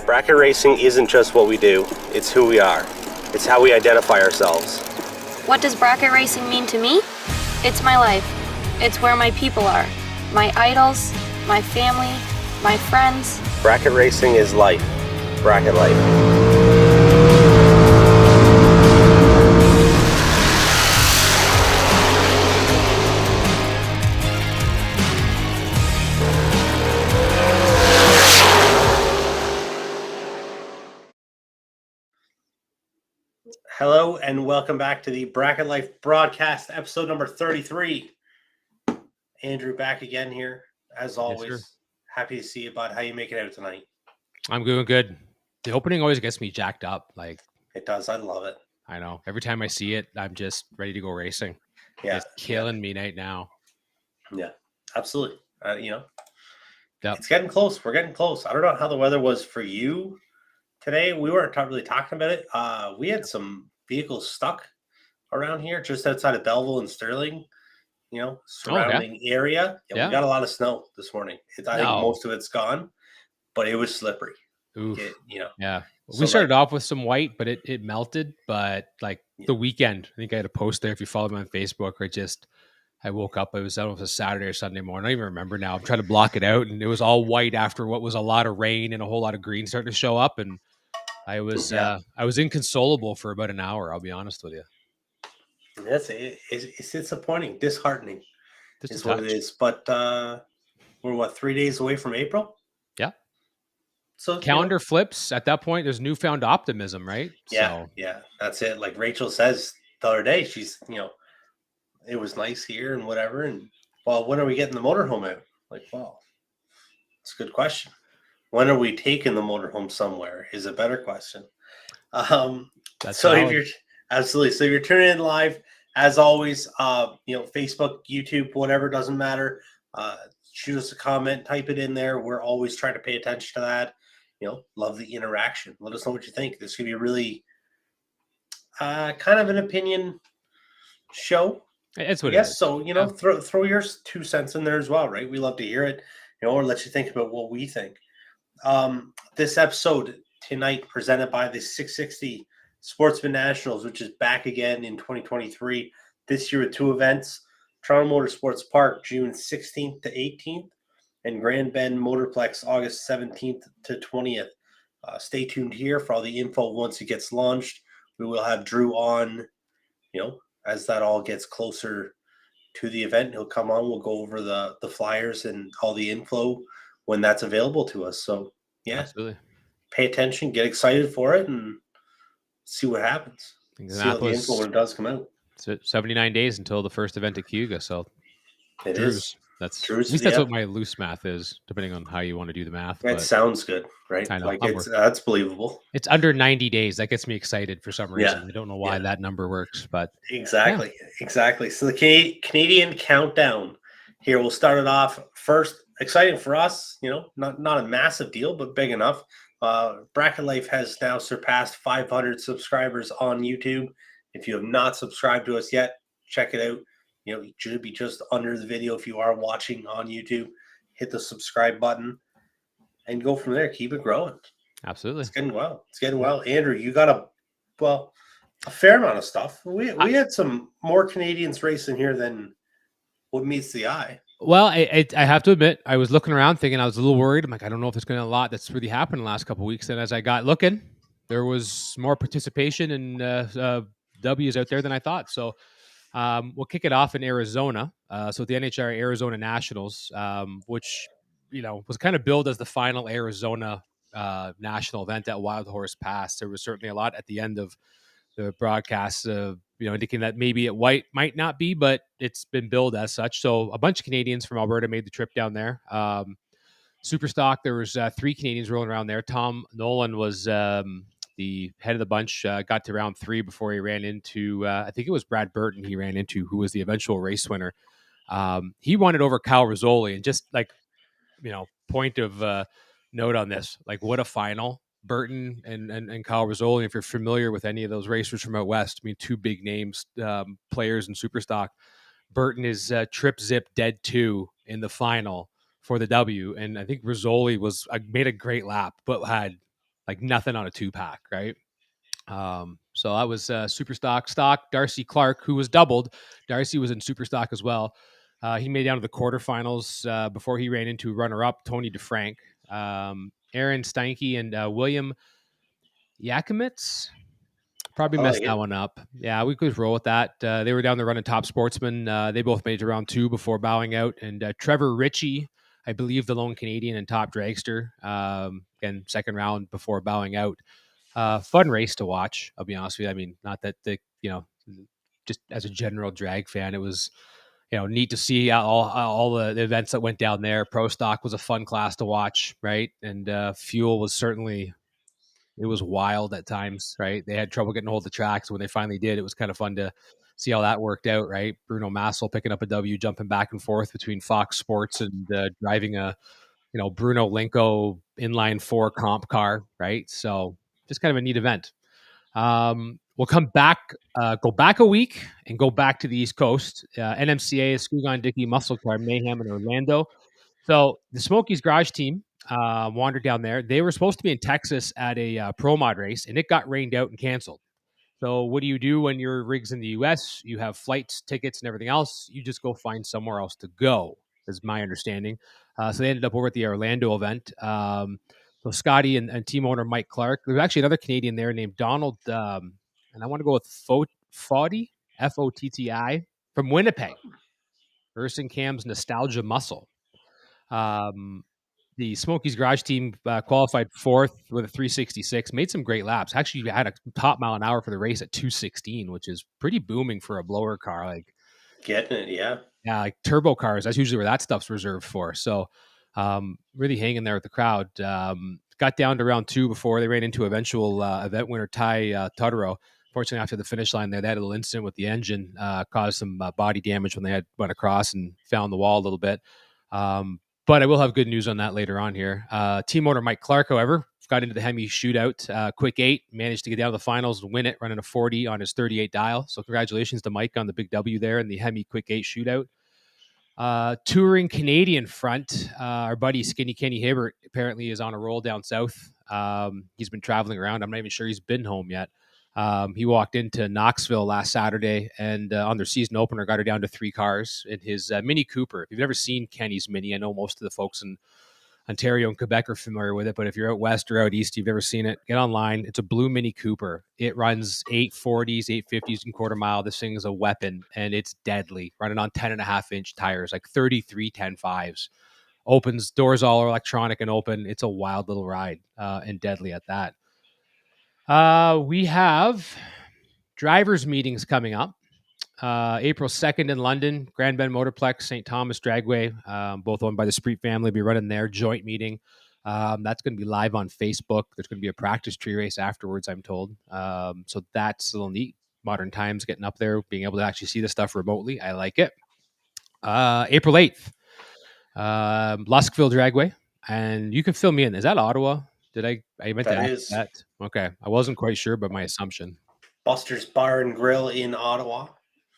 Bracket racing isn't just what we do, it's who we are. It's how we identify ourselves. What does bracket racing mean to me? It's my life. It's where my people are. My idols, my family, my friends. Bracket racing is life. Bracket life. Hello and welcome back to the Bracket Life broadcast, episode number 33. Andrew back again here, as always. Yes, happy to see you, bud. How you making out tonight? I'm doing good. The opening always gets me jacked up. Like, It does. I love it. I know. Every time I see it, I'm just ready to go racing. Yeah, It's killing me right now. yeah, absolutely. Yep. It's getting close. We're getting close. I don't know how the weather was for you today. We weren't really talking about it. We had some vehicles stuck around here, just outside of Belleville and Sterling. Surrounding area. Yeah. We got a lot of snow this morning. I think most of it's gone, but it was slippery. Oof. Yeah. We started off with some white, but it melted. But the weekend, I think I had a post there. If you follow me on Facebook, I woke up. It was, I don't know if it was Saturday or Sunday morning. I don't even remember now. I'm trying to block it out, and it was all white after what was a lot of rain and a whole lot of green starting to show up. And I was inconsolable for about an hour. I'll be honest with you. It's disappointing, disheartening. Just is what it is. But we're 3 days away from April? Yeah. So calendar flips at that point. There's newfound optimism, right? Yeah, that's it. Like Rachel says the other day, she's it was nice here and whatever. And when are we getting the motorhome out? Like, it's a good question. When are we taking the motorhome somewhere? Is a better question. If you're tuning in live, as always, Facebook, YouTube, whatever, doesn't matter. Shoot us a comment, type it in there. We're always trying to pay attention to that. Love the interaction. Let us know what you think. This could be really kind of an opinion show. It's what it is. So, throw your 2 cents in there as well, right? We love to hear it, or let you think about what we think. This episode tonight presented by the 660 Sportsman Nationals, which is back again in 2023. This year with 2 events, Toronto Motorsports Park, June 16th to 18th, and Grand Bend Motorplex, August 17th to 20th. Stay tuned here for all the info once it gets launched. We will have Drew on, as that all gets closer to the event. He'll come on. We'll go over the flyers and all the info when that's available to us. So, absolutely. Pay attention, get excited for it, and see what happens. See all the info when it does come out. It's 79 days until the first event at Cayuga, so it is. At least that's what my loose math is, depending on how you want to do the math. It sounds good, right? I know. That's believable. It's under 90 days. That gets me excited for some reason. I don't know why that number works, but exactly. So the Canadian countdown here. We'll start it off first. Exciting for us, not a massive deal, but big enough. Bracket Life has now surpassed 500 subscribers on YouTube. If you have not subscribed to us yet, check it out. It should be just under the video if you are watching on YouTube. Hit the subscribe button and go from there. Keep it growing. Absolutely. It's getting well. Andrew, you got a fair amount of stuff. We had some more Canadians racing here than what meets the eye. Well, I have to admit, I was looking around thinking I was a little worried. I'm like, I don't know if there's going to be a lot that's really happened in the last couple of weeks. And as I got looking, there was more participation and W's out there than I thought. So we'll kick it off in Arizona. So the NHRA Arizona Nationals, which, was kind of billed as the final Arizona national event at Wild Horse Pass. There was certainly a lot at the end of the broadcast, indicating that maybe it might not be, but it's been billed as such. So a bunch of Canadians from Alberta made the trip down there. Superstock, there was 3 Canadians rolling around there. Tom Nolan was the head of the bunch, got to round 3 before he ran into, I think it was Brad Burton he ran into, who was the eventual race winner. He won it over Kyle Rizzoli, and just point of note on this, what a final. Burton and Kyle Rizzoli, if you're familiar with any of those racers from out west, 2 big names, players in Superstock. Burton is trip zip dead 2 in the final for the W, and I think Rizzoli made a great lap, but had like nothing on a 2-pack, right? So that was super stock. Darcy Clark, who was doubled. Darcy was in super stock as well. He made it down to the quarterfinals before he ran into runner-up Tony DeFrank. Aaron Steinke and William Yakimitz probably I messed like that it. one up. Yeah, we could roll with that. They were down there running Top Sportsman. They both made it to round 2 before bowing out. And Trevor Ritchie, I believe the lone Canadian and top dragster, again, second round before bowing out. Fun race to watch. I'll be honest with you. I mean, not that just as a general drag fan, it was neat to see all the events that went down there. Pro stock was a fun class to watch, right? And fuel was certainly it was wild at times, right? They had trouble getting a hold of the tracks. When they finally did, it was kind of fun to see how that worked out, right? Bruno Massel picking up a W, jumping back and forth between Fox Sports and driving a Bruno Lenko inline 4 comp car, right? So just kind of a neat event. We'll come back, go back a week and go back to the East Coast. NMCA, Skugon Dickey Muscle Car Mayhem in Orlando. So the Smokies Garage team wandered down there. They were supposed to be in Texas at a pro mod race, and it got rained out and canceled. So what do you do when your rig's in the U.S.? You have flights, tickets, and everything else. You just go find somewhere else to go, is my understanding. So they ended up over at the Orlando event. So Scotty and team owner Mike Clark. There's actually another Canadian there named Donald, and I want to go with Foddy, F-O-T-T-I, from Winnipeg. Erson Cam's Nostalgia Muscle. The Smokies Garage team qualified 4th with a 366, made some great laps. Actually, had a top mile an hour for the race at 216, which is pretty booming for a blower car. Like Getting it, yeah. Yeah, like turbo cars. That's usually where that stuff's reserved for. So really hanging there with the crowd. Got down to round 2 before they ran into eventual event winner Ty Totoro. Fortunately, after the finish line there, they had a little incident with the engine, caused some body damage when they went across and found the wall a little bit. But I will have good news on that later on here. Team owner Mike Clark, however, got into the Hemi shootout, quick 8, managed to get down to the finals and win it, running a 40 on his 38 dial. So congratulations to Mike on the big W there in the Hemi quick 8 shootout. Touring Canadian front, our buddy Skinny Kenny Hibbert apparently is on a roll down south. He's been traveling around. I'm not even sure he's been home yet. He walked into Knoxville last Saturday and on their season opener got her down to 3 cars in his Mini Cooper. If you've never seen Kenny's Mini, I know most of the folks in Ontario and Quebec are familiar with it, but if you're out west or out east, you've never seen it, get online. It's a blue Mini Cooper. It runs 840s, 850s and quarter mile. This thing is a weapon and it's deadly. Running on 10.5-inch tires, like 33 10.5s. Opens, doors all electronic and open. It's a wild little ride and deadly at that. We have drivers meetings coming up. April 2nd in London, Grand Bend Motorplex, St. Thomas Dragway, both owned by the Spreet family, will be running their joint meeting. That's going to be live on Facebook. There's going to be a practice tree race afterwards, I'm told. So that's a little neat. Modern times getting up there, being able to actually see the stuff remotely. I like it. April 8th, Luskville Dragway. And you can fill me in. Is that Ottawa? I meant to ask that. Okay. I wasn't quite sure, but my assumption. Buster's Bar and Grill in Ottawa.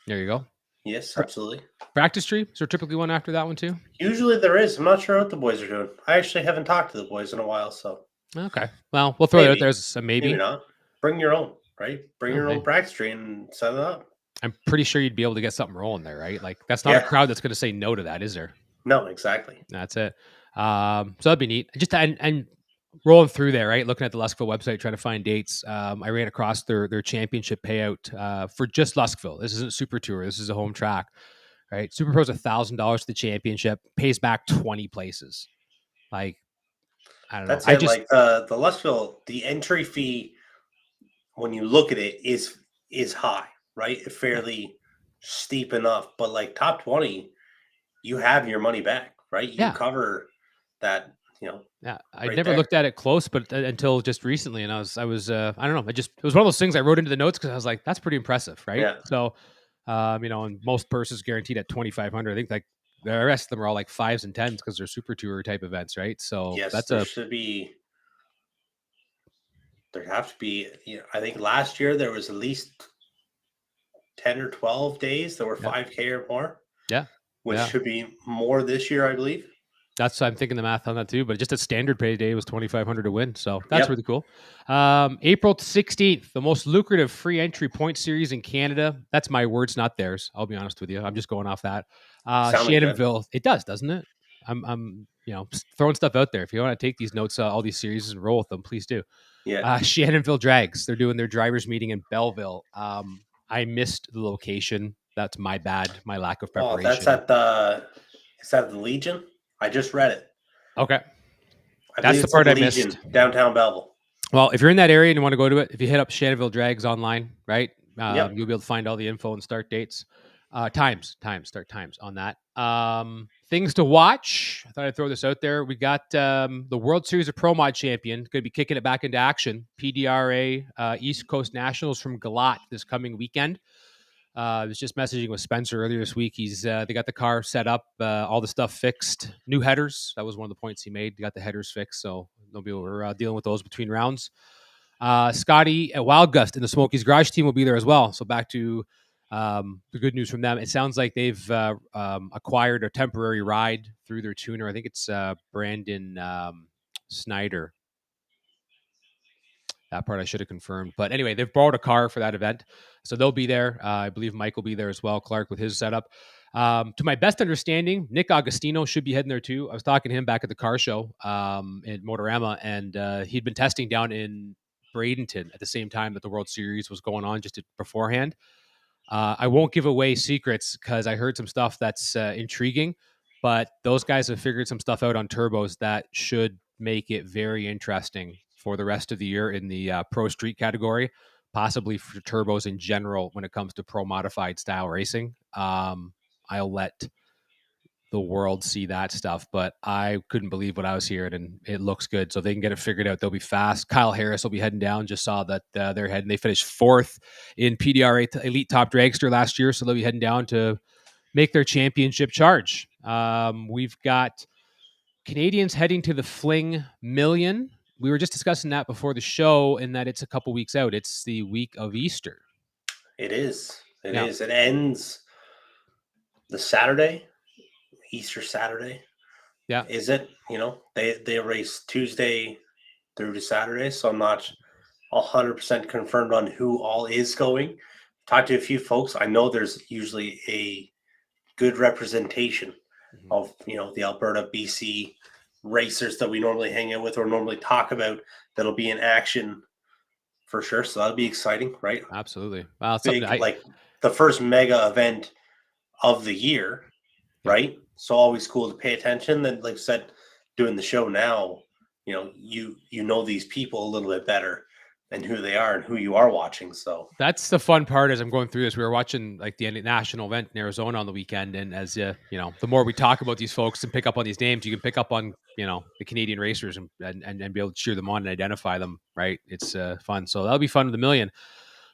There you go. Yes, absolutely. Practice tree? Is there typically one after that one too? Usually there is. I'm not sure what the boys are doing. I actually haven't talked to the boys in a while, so. Okay. Well, we'll throw it out there as a maybe. Maybe not. Bring your own, right? Bring your own practice tree and set it up. I'm pretty sure you'd be able to get something rolling there, right? Like that's not a crowd that's going to say no to that, is there? No, exactly. That's it. So that'd be neat. Just and rolling through there, right? Looking at the Luskville website, trying to find dates. I ran across their championship payout for just Luskville. This isn't Super Tour. This is a home track, right? Super Pro's $1,000 to the championship, pays back 20 places. Like, I don't know. That's it. Like the Luskville, the entry fee, when you look at it, is high, right? Fairly steep enough, but like top 20, you have your money back, right? You cover that. Yeah, I never looked at it close, but until just recently, and I was, I don't know, it was one of those things I wrote into the notes because I was like, that's pretty impressive, right? Yeah. So, and most purses guaranteed at 2,500. I think like the rest of them are all like 5s and 10s because they're Super Tour type events, right? So yes, that's there have to be. I think last year there was at least 10 or 12 days that were 5K or more. Yeah, which should be more this year, I believe. That's I'm thinking the math on that too. But just a standard payday was 2,500 to win, so that's Yep. really cool. April 16th, the most lucrative free entry point series in Canada. That's my words, not theirs. I'll be honest with you. I'm just going off that. Sounding good. Shannonville. It does, doesn't it? I'm throwing stuff out there. If you want to take these notes, all these series and roll with them, please do. Yeah. Shannonville Drags. They're doing their drivers meeting in Belleville. I missed the location. That's my bad. My lack of Oh, preparation. that's at the. Is that the Legion? I just read it. Okay. I That's believe the it's part at I Legion, missed. downtown Belleville. Well, if you're in that area and you want to go to it, if you hit up Shannonville Drags online, right, Yep. you'll be able to find all the info and start dates, start times on that. Things to watch. I thought I'd throw this out there. We got the World Series of Pro Mod champion going to be kicking it back into action. PDRA East Coast Nationals from Galat this coming weekend. I was just messaging with Spencer earlier this week. They got the car set up, all the stuff fixed, new headers. That was one of the points he made. They got the headers fixed, so nobody were dealing with those between rounds. Scotty at Wildgust and the Smokies Garage team will be there as well. So back to the good news from them. It sounds like they've acquired a temporary ride through their tuner. I think it's Brandon Snyder. That part I should have confirmed. But anyway, they've borrowed a car for that event. So they'll be there. I believe Mike will be there as well, Clark, with his setup. To my best understanding, Nick Agostino should be heading there too. I was talking to him back at the car show in Motorama, and he'd been testing down in Bradenton at the same time that the World Series was going on just beforehand. I won't give away secrets because I heard some stuff that's intriguing, but those guys have figured some stuff out on turbos that should make it very interesting for the rest of the year in the pro street category, possibly for turbos in general when it comes to pro modified style racing. I'll let the world see that stuff, but I couldn't believe what I was hearing, and it looks good. So if they can get it figured out, they'll be fast. Kyle Harris will be heading down. Just saw that they're heading. They finished 4th in PDRA Elite Top Dragster last year, so they'll be heading down to make their championship charge. We've got Canadians heading to the Fling Million. We were just discussing that before the show, and that it's a couple weeks out. It's the week of Easter. It is. It is. It ends the Saturday, Easter Saturday. Yeah. Is it? They race Tuesday through to Saturday, so I'm not 100% confirmed on who all is going. Talked to a few folks. I know there's usually a good representation of the Alberta, BC racers that we normally hang out with or normally talk about that'll be in action for sure. So that'll be exciting, right? Absolutely. Well, Big, like the first mega event of the year, right? So always cool to pay attention. Then, like I said, doing the show now, you know these people a little bit better and who they are and who you are watching. So that's the fun part as I'm going through this. We were watching like the national event in Arizona on the weekend. And as the more we talk about these folks and pick up on these names, you can pick up on, the Canadian racers and be able to cheer them on and identify them. Right. It's fun. So that'll be fun with the million.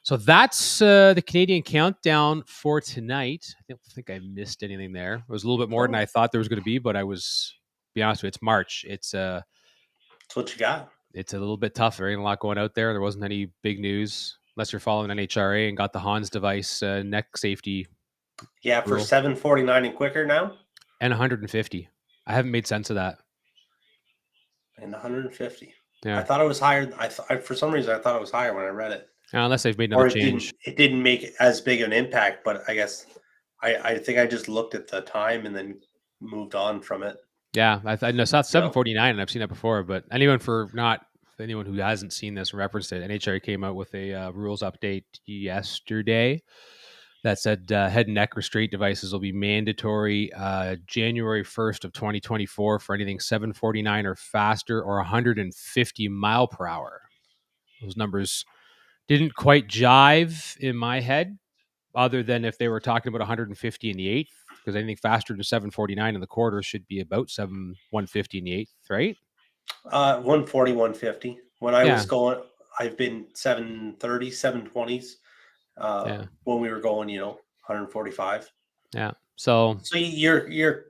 So that's the Canadian countdown for tonight. I don't think I missed anything there. It was a little bit more than I thought there was going to be, but I was, to be honest with you, it's March. It's that's what you got. It's a little bit tough. There ain't a lot going out there. There wasn't any big news unless you're following NHRA and got the Hans device neck safety. Yeah, for 749 and quicker now. And 150. I haven't made sense of that. And 150. Yeah. I thought it was higher. For some reason, I thought it was higher when I read it. Unless they've made another change. It didn't make as big of an impact, but I guess I think I just looked at the time and then moved on from it. Yeah, I know. It's 749, and I've seen that before. But anyone who hasn't seen this and referenced it, NHRA came out with a rules update yesterday that said head and neck restraint devices will be mandatory January 1st of 2024 for anything 749 or faster or 150 mile per hour. Those numbers didn't quite jive in my head, other than if they were talking about 150 in the eighth, because anything faster than 749 in the quarter should be about 150 in the eighth, right? 140, 150. When I was going, I've been 730, 720s. When we were going, 145. Yeah. So you're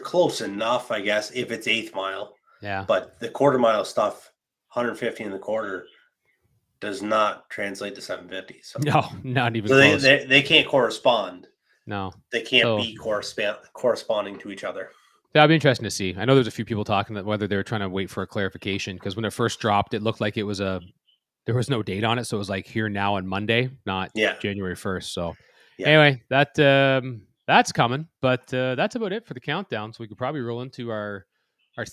close enough, I guess, if it's eighth mile. Yeah. But the quarter mile stuff, 150 in the quarter, does not translate to 750. So no, not even so close. They can't correspond. No, they can't be corresponding to each other. That'd be interesting to see. I know there's a few people talking that whether they're trying to wait for a clarification, because when it first dropped, it looked like there was no date on it, so it was like here now on Monday, not Yeah. January 1st. So Yeah. anyway, that's coming, but that's about it for the countdown. So we could probably roll into our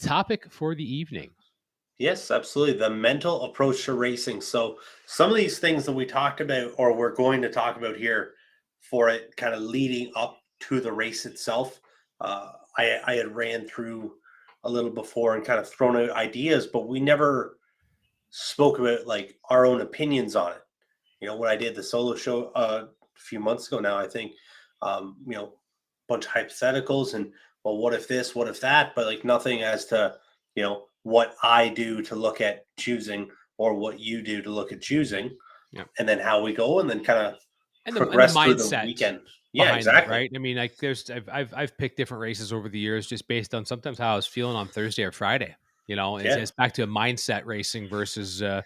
topic for the evening. Yes, absolutely. The mental approach to racing. So some of these things that we talked about, or we're going to talk about here, for it kind of leading up to the race itself. I had ran through a little before and kind of thrown out ideas, but we never spoke about like our own opinions on it. When I did the solo show a few months ago now, I think, bunch of hypotheticals and, well, what if this, what if that, but like nothing as to, what I do to look at choosing or what you do to look at choosing, Yeah. and then how we go and then kind of And the progress through the mindset weekend. Yeah, behind it, exactly. right? I mean, like I've picked different races over the years just based on sometimes how I was feeling on Thursday or Friday. Yeah. It's back to a mindset racing versus I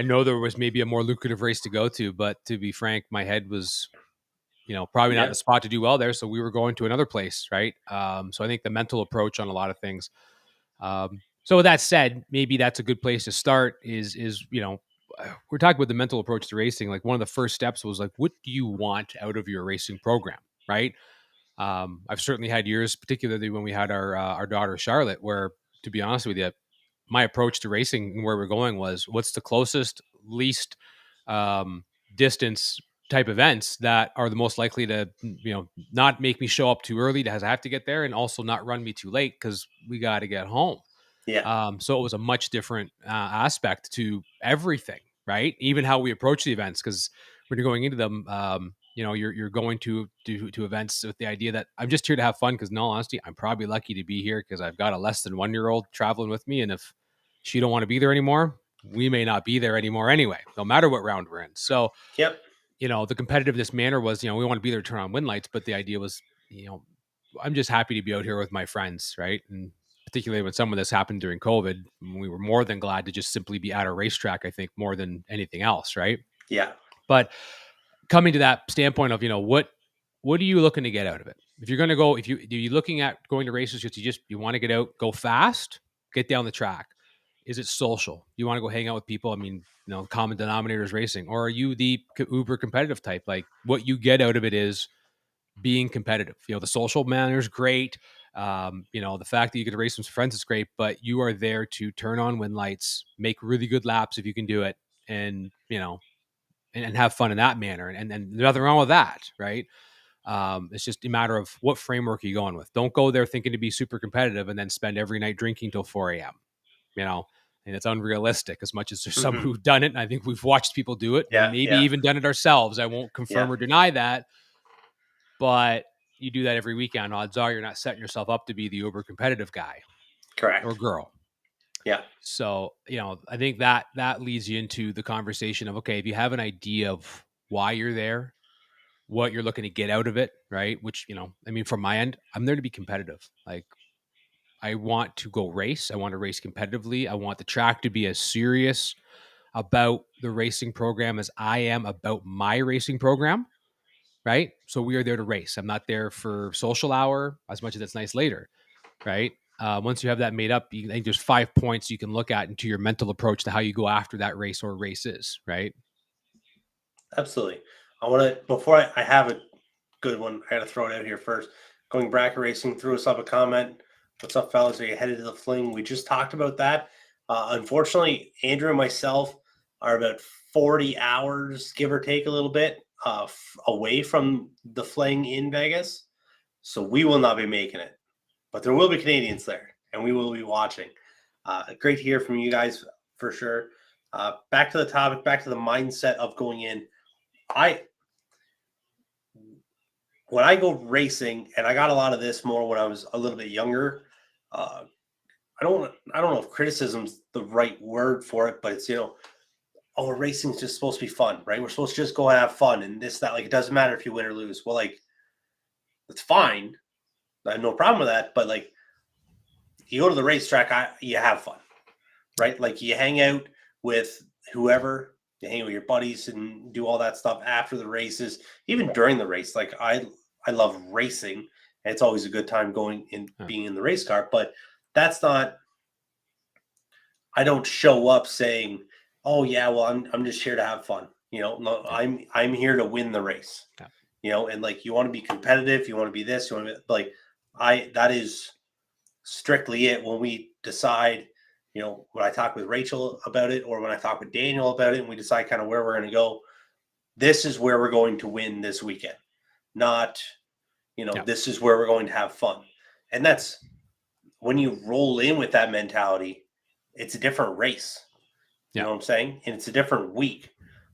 know there was maybe a more lucrative race to go to, but to be frank, my head was, probably not Yeah. in the spot to do well there. So we were going to another place, right? So I think the mental approach on a lot of things. So with that said, maybe that's a good place to start is we're talking about the mental approach to racing. Like one of the first steps was like, what do you want out of your racing program? Right. I've certainly had years, particularly when we had our daughter Charlotte, where, to be honest with you, my approach to racing and where we're going was what's the closest, least distance type events that are the most likely to, not make me show up too early as I have to get there, and also not run me too late because we got to get home. Yeah. So it was a much different aspect to everything, right? Even how we approach the events, because when you're going into them, you're going to events with the idea that I'm just here to have fun. Because in all honesty, I'm probably lucky to be here because I've got a less than 1-year-old traveling with me, and if she don't want to be there anymore, we may not be there anymore anyway, no matter what round we're in. So, Yep. the competitiveness manner was, we want to be there to turn on win lights, but the idea was, I'm just happy to be out here with my friends, right? And particularly when some of this happened during COVID, we were more than glad to just simply be at a racetrack, I think, more than anything else, right? Yeah. But coming to that standpoint of, what are you looking to get out of it? If you're going to go, you're looking at going to races because you want to get out, go fast, get down the track. Is it social? You want to go hang out with people? I mean, common denominator is racing. Or are you the uber competitive type? Like what you get out of it is being competitive. The social manner is great. The fact that you get to race with some friends is great, but you are there to turn on win lights, make really good laps if you can do it, and and have fun in that manner. And there's nothing wrong with that, right? It's just a matter of what framework are you going with. Don't go there thinking to be super competitive and then spend every night drinking till 4 a.m. And it's unrealistic as much as there's some who've done it. And I think we've watched people do it. Yeah, Maybe yeah. even done it ourselves. I won't confirm or deny that. But you do that every weekend, odds are you're not setting yourself up to be the uber competitive guy. Correct. Or girl. Yeah. So, I think that leads you into the conversation of, okay, if you have an idea of why you're there, what you're looking to get out of it, right? Which, from my end, I'm there to be competitive. Like, I want to go race. I want to race competitively. I want the track to be as serious about the racing program as I am about my racing program, right? So we are there to race. I'm not there for social hour, as much as that's nice later, right? Once you have that made up, I think there's 5 points you can look at into your mental approach to how you go after that race or races, right? Absolutely. I want to, before I have a good one, I got to throw it out here first. Going Bracket Racing threw us up a comment. What's up, fellas? Are you headed to the fling? We just talked about that. Unfortunately, Andrew and myself are about 40 hours, give or take a little bit, away from the fling in Vegas. So we will not be making it. But there will be Canadians there, and we will be watching. Great to hear from you guys for sure. Back to the topic, back to the mindset of going in. When I go racing, and I got a lot of this more when I was a little bit younger. I don't know if criticism's the right word for it, but it's racing is just supposed to be fun, right? We're supposed to just go and have fun and this, that. Like, it doesn't matter if you win or lose. Well, like, it's fine. I have no problem with that, but like, you go to the racetrack, you have fun, right? Like, you hang out with whoever. You hang out with your buddies and do all that stuff after the races, even during the race. Like I love racing and it's always a good time going in, Yeah. being in the race car. But that's not. I don't show up saying, "Oh yeah, well I'm just here to have fun." No, Yeah. I'm here to win the race. Yeah. And like you want to be competitive, you want to be this, you want to be like that is strictly it. When we decide, when I talk with Rachel about it, or when I talk with Daniel about it, and we decide kind of where we're going to go, this is where we're going to win this weekend. Not, Yeah. this is where we're going to have fun. And that's when you roll in with that mentality, it's a different race. You Yeah. know what I'm saying? And it's a different week.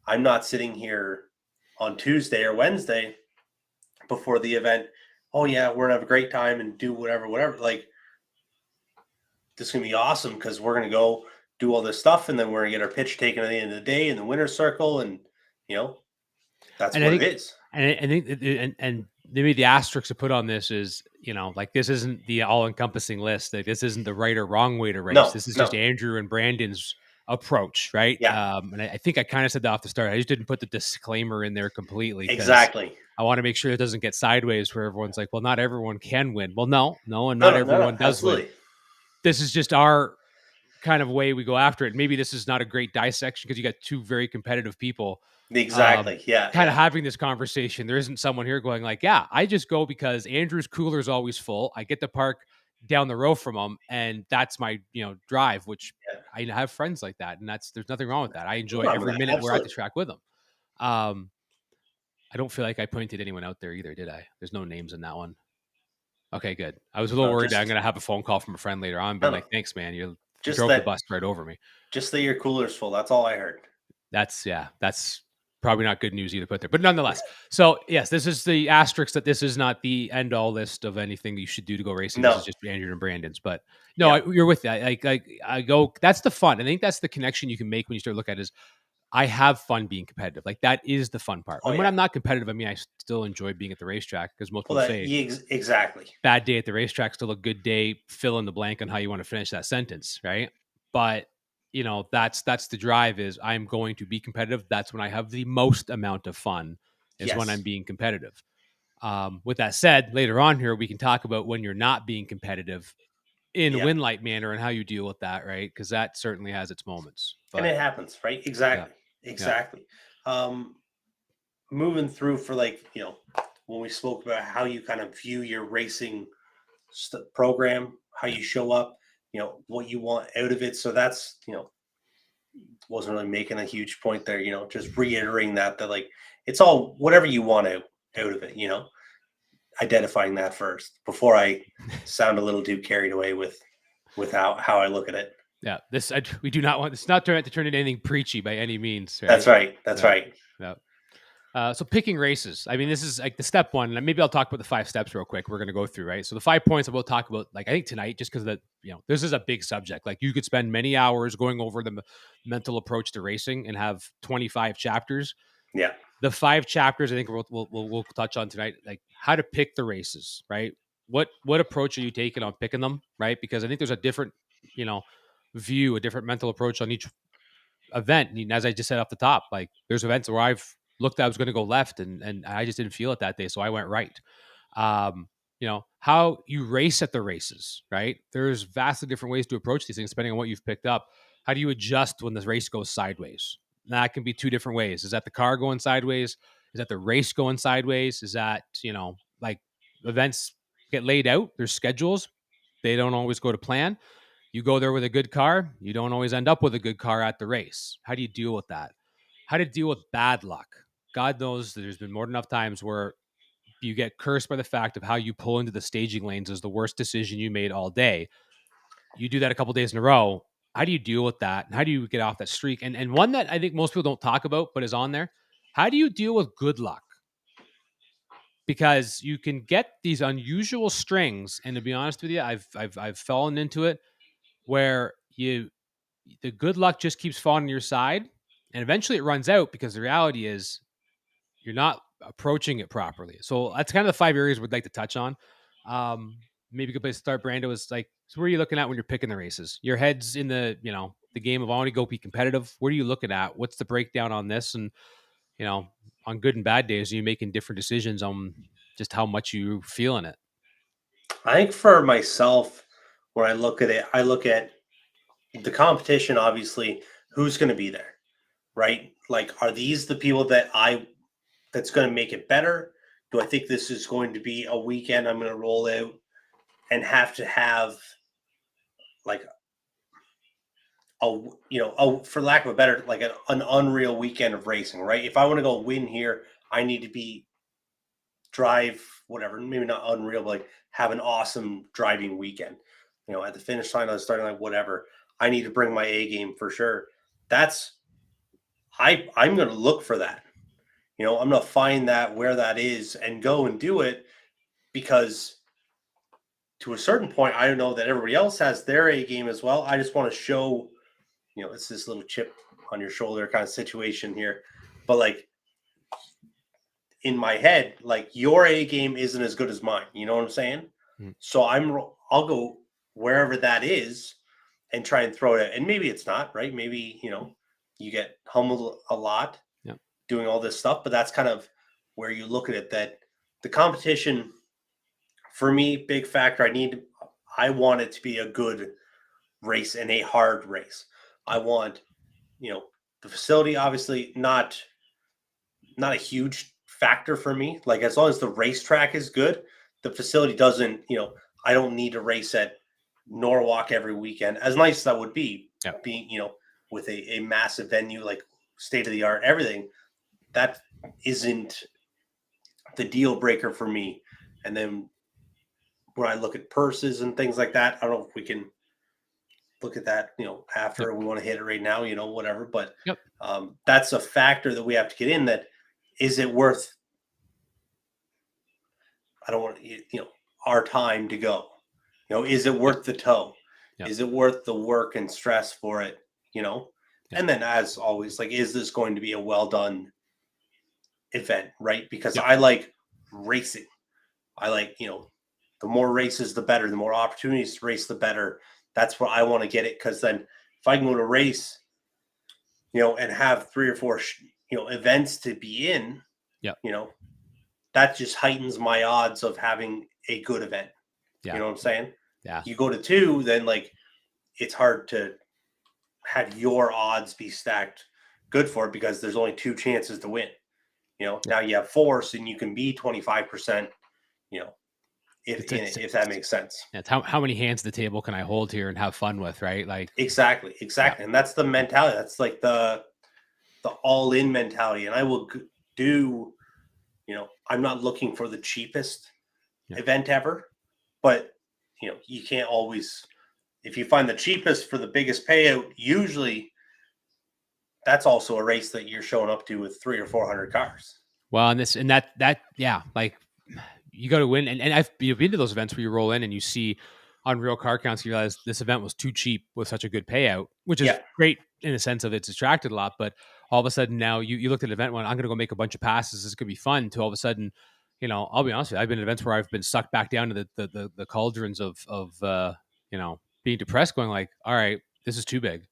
I'm not sitting here on Tuesday or Wednesday before the event. Oh yeah, we're gonna have a great time and do whatever. Like, this is gonna be awesome because we're gonna go do all this stuff, and then we're gonna get our pitch taken at the end of the day in the winner's circle, and that's And what I it think, is. and I think, and maybe the asterisk to put on this is, like, this isn't the all-encompassing list. Like, this isn't the right or wrong way to race. No, This is no. just Andrew and Brandon's approach, right? Yeah. And I think I kind of said that off the start. I just didn't put the disclaimer in there completely. 'Cause Exactly. I want to make sure it doesn't get sideways where everyone's like, well, not everyone can win. Well, no, and No, not no, everyone does absolutely. win. This is just our kind of way we go after it. Maybe this is not a great dissection because you got two very competitive people Exactly. Yeah. kind of having this conversation. There isn't someone here going like, yeah, I just go because Andrew's cooler is always full. I get to park down the road from him, and that's my drive, which I have friends like that, and there's nothing wrong with that. I enjoy every minute we're at the track with them. I don't feel like I pointed anyone out there either, did I? There's no names in that one. Okay, good. I was a little worried that I'm going to have a phone call from a friend later on, being like, thanks, man. You drove the bus right over me. Just that your cooler's full. That's all I heard. That's probably not good news either, put there. But nonetheless, so yes, this is the asterisk that this is not the end all list of anything you should do to go racing. No. This is just Andrew and Brandon's. But no, you're with that. I go, that's the fun. I think that's the connection you can make when you start looking at it is I have fun being competitive. Like, that is the fun part. When I'm not competitive, I mean, I still enjoy being at the racetrack, because most people say exactly. Bad day at the racetrack, still a good day. Fill in the blank on how you want to finish that sentence, right? But that's the drive. Is I'm going to be competitive. That's when I have the most amount of fun. Is when I'm being competitive. With that said, later on here we can talk about when you're not being competitive in a win-light manner and how you deal with that, right? Because that certainly has its moments. And it happens, right? Exactly. Exactly. Moving through for when we spoke about how you kind of view your racing program, how you show up, what you want out of it. So that's, wasn't really making a huge point there, just reiterating that like, it's all whatever you want out of it, identifying that first before I sound a little too carried away with how I look at it. Yeah, we do not want. It's not to turn into anything preachy by any means. Right? That's right. That's right. Yeah. So picking races. I mean, this is like the step one. And maybe I'll talk about the 5 steps real quick. We're going to go through, right? So the 5 points I will talk about, like, I think tonight, just because this is a big subject. Like, you could spend many hours going over the mental approach to racing and have 25 chapters. Yeah. The 5 chapters I think we'll touch on tonight, like how to pick the races, right? What approach are you taking on picking them, right? Because I think there's a different, view, a different mental approach on each event. And as I just said off the top, like, there's events where I've looked at I was going to go left and I just didn't feel it that day, so I went right. How you race at the races, right? There's vastly different ways to approach these things depending on what you've picked up. How do you adjust when the race goes sideways? That can be 2 different ways. Is that the car going sideways? Is that the race going sideways? Is that, like, events get laid out, there's schedules, they don't always go to plan. You go there with a good car, you don't always end up with a good car at the race. How do you deal with that? How to deal with bad luck? God knows there's been more than enough times where you get cursed by the fact of how you pull into the staging lanes is the worst decision you made all day. You do that a couple days in a row. How do you deal with that? And how do you get off that streak? And one that I think most people don't talk about, but is on there. How do you deal with good luck? Because you can get these unusual strings. And to be honest with you, I've fallen into it where the good luck just keeps falling on your side. And eventually it runs out because the reality is you're not approaching it properly. So that's kind of the 5 areas we'd like to touch on. Maybe a good place to start, Brando, is like, so what are you looking at when you're picking the races? Your head's in the game of I want to go be competitive. What are you looking at? What's the breakdown on this? And, on good and bad days, are you making different decisions on just how much you feeling it? I think for myself, when I look at it, I look at the competition, obviously, who's going to be there, right? Like, are these the people that's going to make it better? Do I think this is going to be a weekend I'm going to roll out and have to have like for lack of a better, like an unreal weekend of racing, right? If I want to go win here, I need to drive whatever, maybe not unreal, but like have an awesome driving weekend. At the finish line, I was starting like whatever. I need to bring my A game for sure. That's I'm going to look for that. I'm going to find that where that is and go and do it, because to a certain point, I know that everybody else has their A game as well. I just want to show, it's this little chip on your shoulder kind of situation here. But like in my head, like your A game isn't as good as mine. You know what I'm saying? So I'll go wherever that is and try and throw it out. And maybe it's not, right? Maybe, you get humbled a lot doing all this stuff, but that's kind of where you look at it, that the competition for me, big factor. I want it to be a good race and a hard race. I want, the facility, obviously not a huge factor for me. Like, as long as the racetrack is good, the facility doesn't, I don't need to race at Norwalk every weekend, as nice as that would be, being, with a massive venue, like state of the art, everything. That isn't the deal breaker for me. And then when I look at purses and things like that, I don't know if we can look at that, after we want to hit it right now, whatever. But that's a factor that we have to get in. That is it worth? I don't want our time to go. Is it worth the tow? Is it worth the work and stress for it? And then, as always, like, is this going to be a well done event, right? Because I like racing. I like, the more races, the better. The more opportunities to race, the better. That's where I want to get it. Because then, if I can go to race, and have 3 or 4, events to be in, that just heightens my odds of having a good event. You know what I'm saying? Yeah. You go to 2, then like it's hard to have your odds be stacked good for it, because there's only 2 chances to win. Now you have 4, so you can be 25%. If that makes sense. It's how many hands at the table can I hold here and have fun with, right? Like exactly, and that's the mentality. That's like the all-in mentality. And I will do. I'm not looking for the cheapest event ever, but you can't always. If you find the cheapest for the biggest payout, usually that's also a race that you're showing up to with 300 or 400 cars. Well, and like you got to win. And I've been to those events where you roll in and you see unreal car counts. You realize this event was too cheap with such a good payout, which is great in the sense of it's attracted a lot. But all of a sudden now you looked at an event when I'm going to go make a bunch of passes. This could be fun. To all of a sudden, I'll be honest with you, I've been at events where I've been sucked back down to the cauldrons of being depressed, going like, all right, this is too big.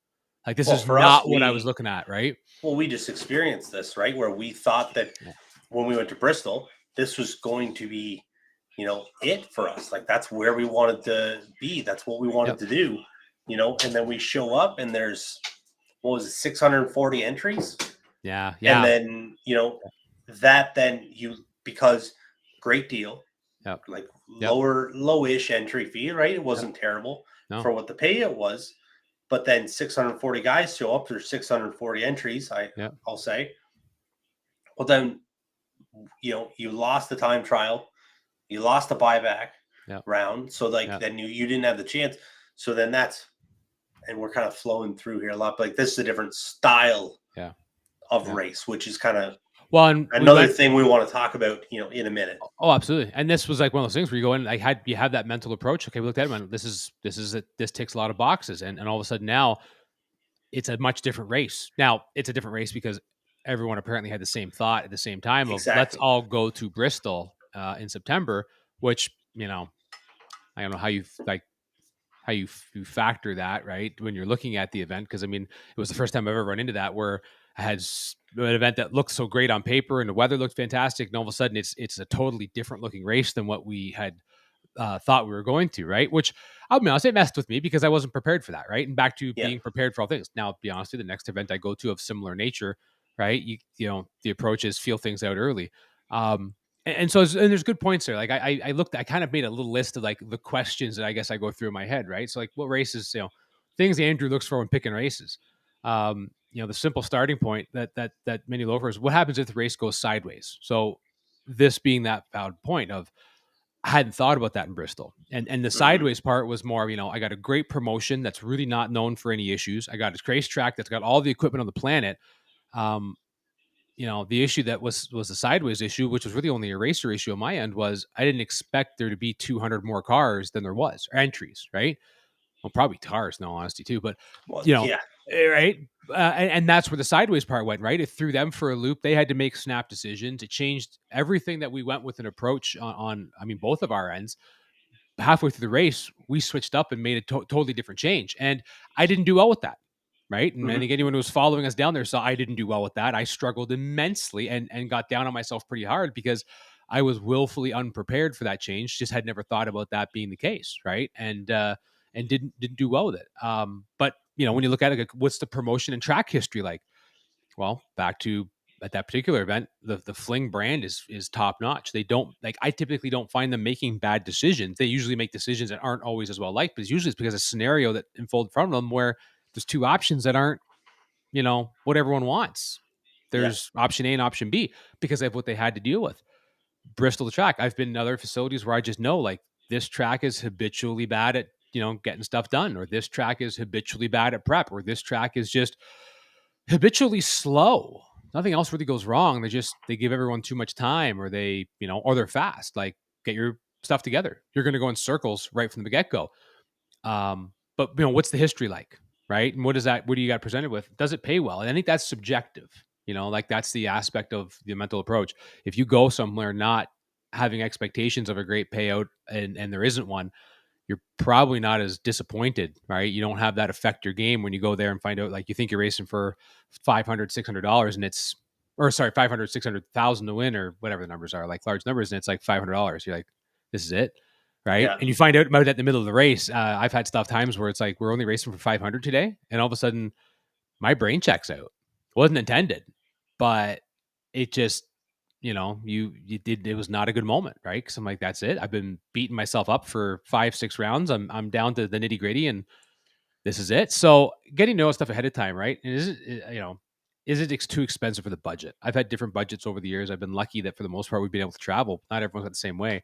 Like, this is not what I was looking at, right? Well, we just experienced this, right? Where we thought that when we went to Bristol, this was going to be, it for us. Like, that's where we wanted to be. That's what we wanted to do, and then we show up and there's, 640 entries? Yeah. And then, because great deal, like lowish entry fee, right? It wasn't terrible for what the payout was. But then 640 guys show up. There's 640 entries, I'll say. Well, then, you lost the time trial. You lost the buyback round. So, then you didn't have the chance. So then and we're kind of flowing through here a lot. But like, this is a different style of race, which is kind of another thing we want to talk about, in a minute. Oh, absolutely. And this was like one of those things where you go in, you have that mental approach. Okay, we looked at it, man, this ticks a lot of boxes. And all of a sudden now it's a much different race. Now it's a different race because everyone apparently had the same thought at the same time of let's all go to Bristol in September, which, I don't know how you factor that, right, when you're looking at the event. Because, it was the first time I've ever run into that where I had an event that looked so great on paper and the weather looked fantastic, and all of a sudden it's a totally different looking race than what we had thought we were going to, right? Which I'll be honest, it messed with me because I wasn't prepared for that, right? And back to Yeah. being prepared for all things. Now, to be honest with you, the next event I go to of similar nature, right? You know, the approach is feel things out early. And so there's good points there. Like I kind of made a little list of like the questions that I guess I go through in my head, right? So like what races, you know, things Andrew looks for when picking races. You know, the simple starting point that many loafers, what happens if the race goes sideways? So this being that valid point of I hadn't thought about that in Bristol. And the sideways part was more, you know, I got a great promotion that's really not known for any issues. I got a racetrack that's got all the equipment on the planet. Um, you know, the issue that was the sideways issue, which was really only a racer issue on my end, was I didn't expect there to be 200 more cars than there was, or entries, right? Well, probably cars, in all honesty, too. But Well, you know, yeah. right? And that's where the sideways part went, right? It threw them for a loop. They had to make snap decisions. It changed everything that we went with an approach on I mean, both of our ends. Halfway through the race, we switched up and made a totally different change. And I didn't do well with that. Right. And I think anyone who was following us down there saw I didn't do well with that. I struggled immensely and got down on myself pretty hard because I was willfully unprepared for that change. Just had never thought about that being the case. Right. And didn't do well with it. But you know, when you look at it, like, what's the promotion and track history like? Well, back to at that particular event, the Fling brand is top notch. They don't like I typically don't find them making bad decisions. They usually make decisions that aren't always as well liked, but usually it's because of a scenario that unfolded in front of them where there's two options that aren't, you know, what everyone wants. There's option A and option B because of what they had to deal with. Bristol the track. I've been in other facilities where I just know like this track is habitually bad at, you know, getting stuff done, or this track is habitually bad at prep, or this track is just habitually slow. Nothing else really goes wrong. They give everyone too much time, or they, you know, or they're fast. Like get your stuff together. You're going to go in circles right from the get go. But you know, what's the history like, right? And what do you got presented with? Does it pay well? And I think that's subjective. You know, like that's the aspect of the mental approach. If you go somewhere not having expectations of a great payout and there isn't one, you're probably not as disappointed, right? You don't have that affect your game when you go there and find out like you think you're racing for $500, $600 and it's, or sorry, 500, 600,000 to win or whatever the numbers are, like large numbers. And it's like $500. You're like, this is it. Right. Yeah. And you find out about it in the middle of the race. I've had times where it's like, we're only racing for 500 today. And all of a sudden my brain checks out. Wasn't intended, but it just, you know, you did, it was not a good moment, right? Cause I'm like, that's it. I've been beating myself up for 5-6 rounds. I'm down to the nitty gritty and this is it. So getting to know stuff ahead of time, right? And is it, you know, is it too expensive for the budget? I've had different budgets over the years. I've been lucky that for the most part, we've been able to travel. Not everyone's got the same way.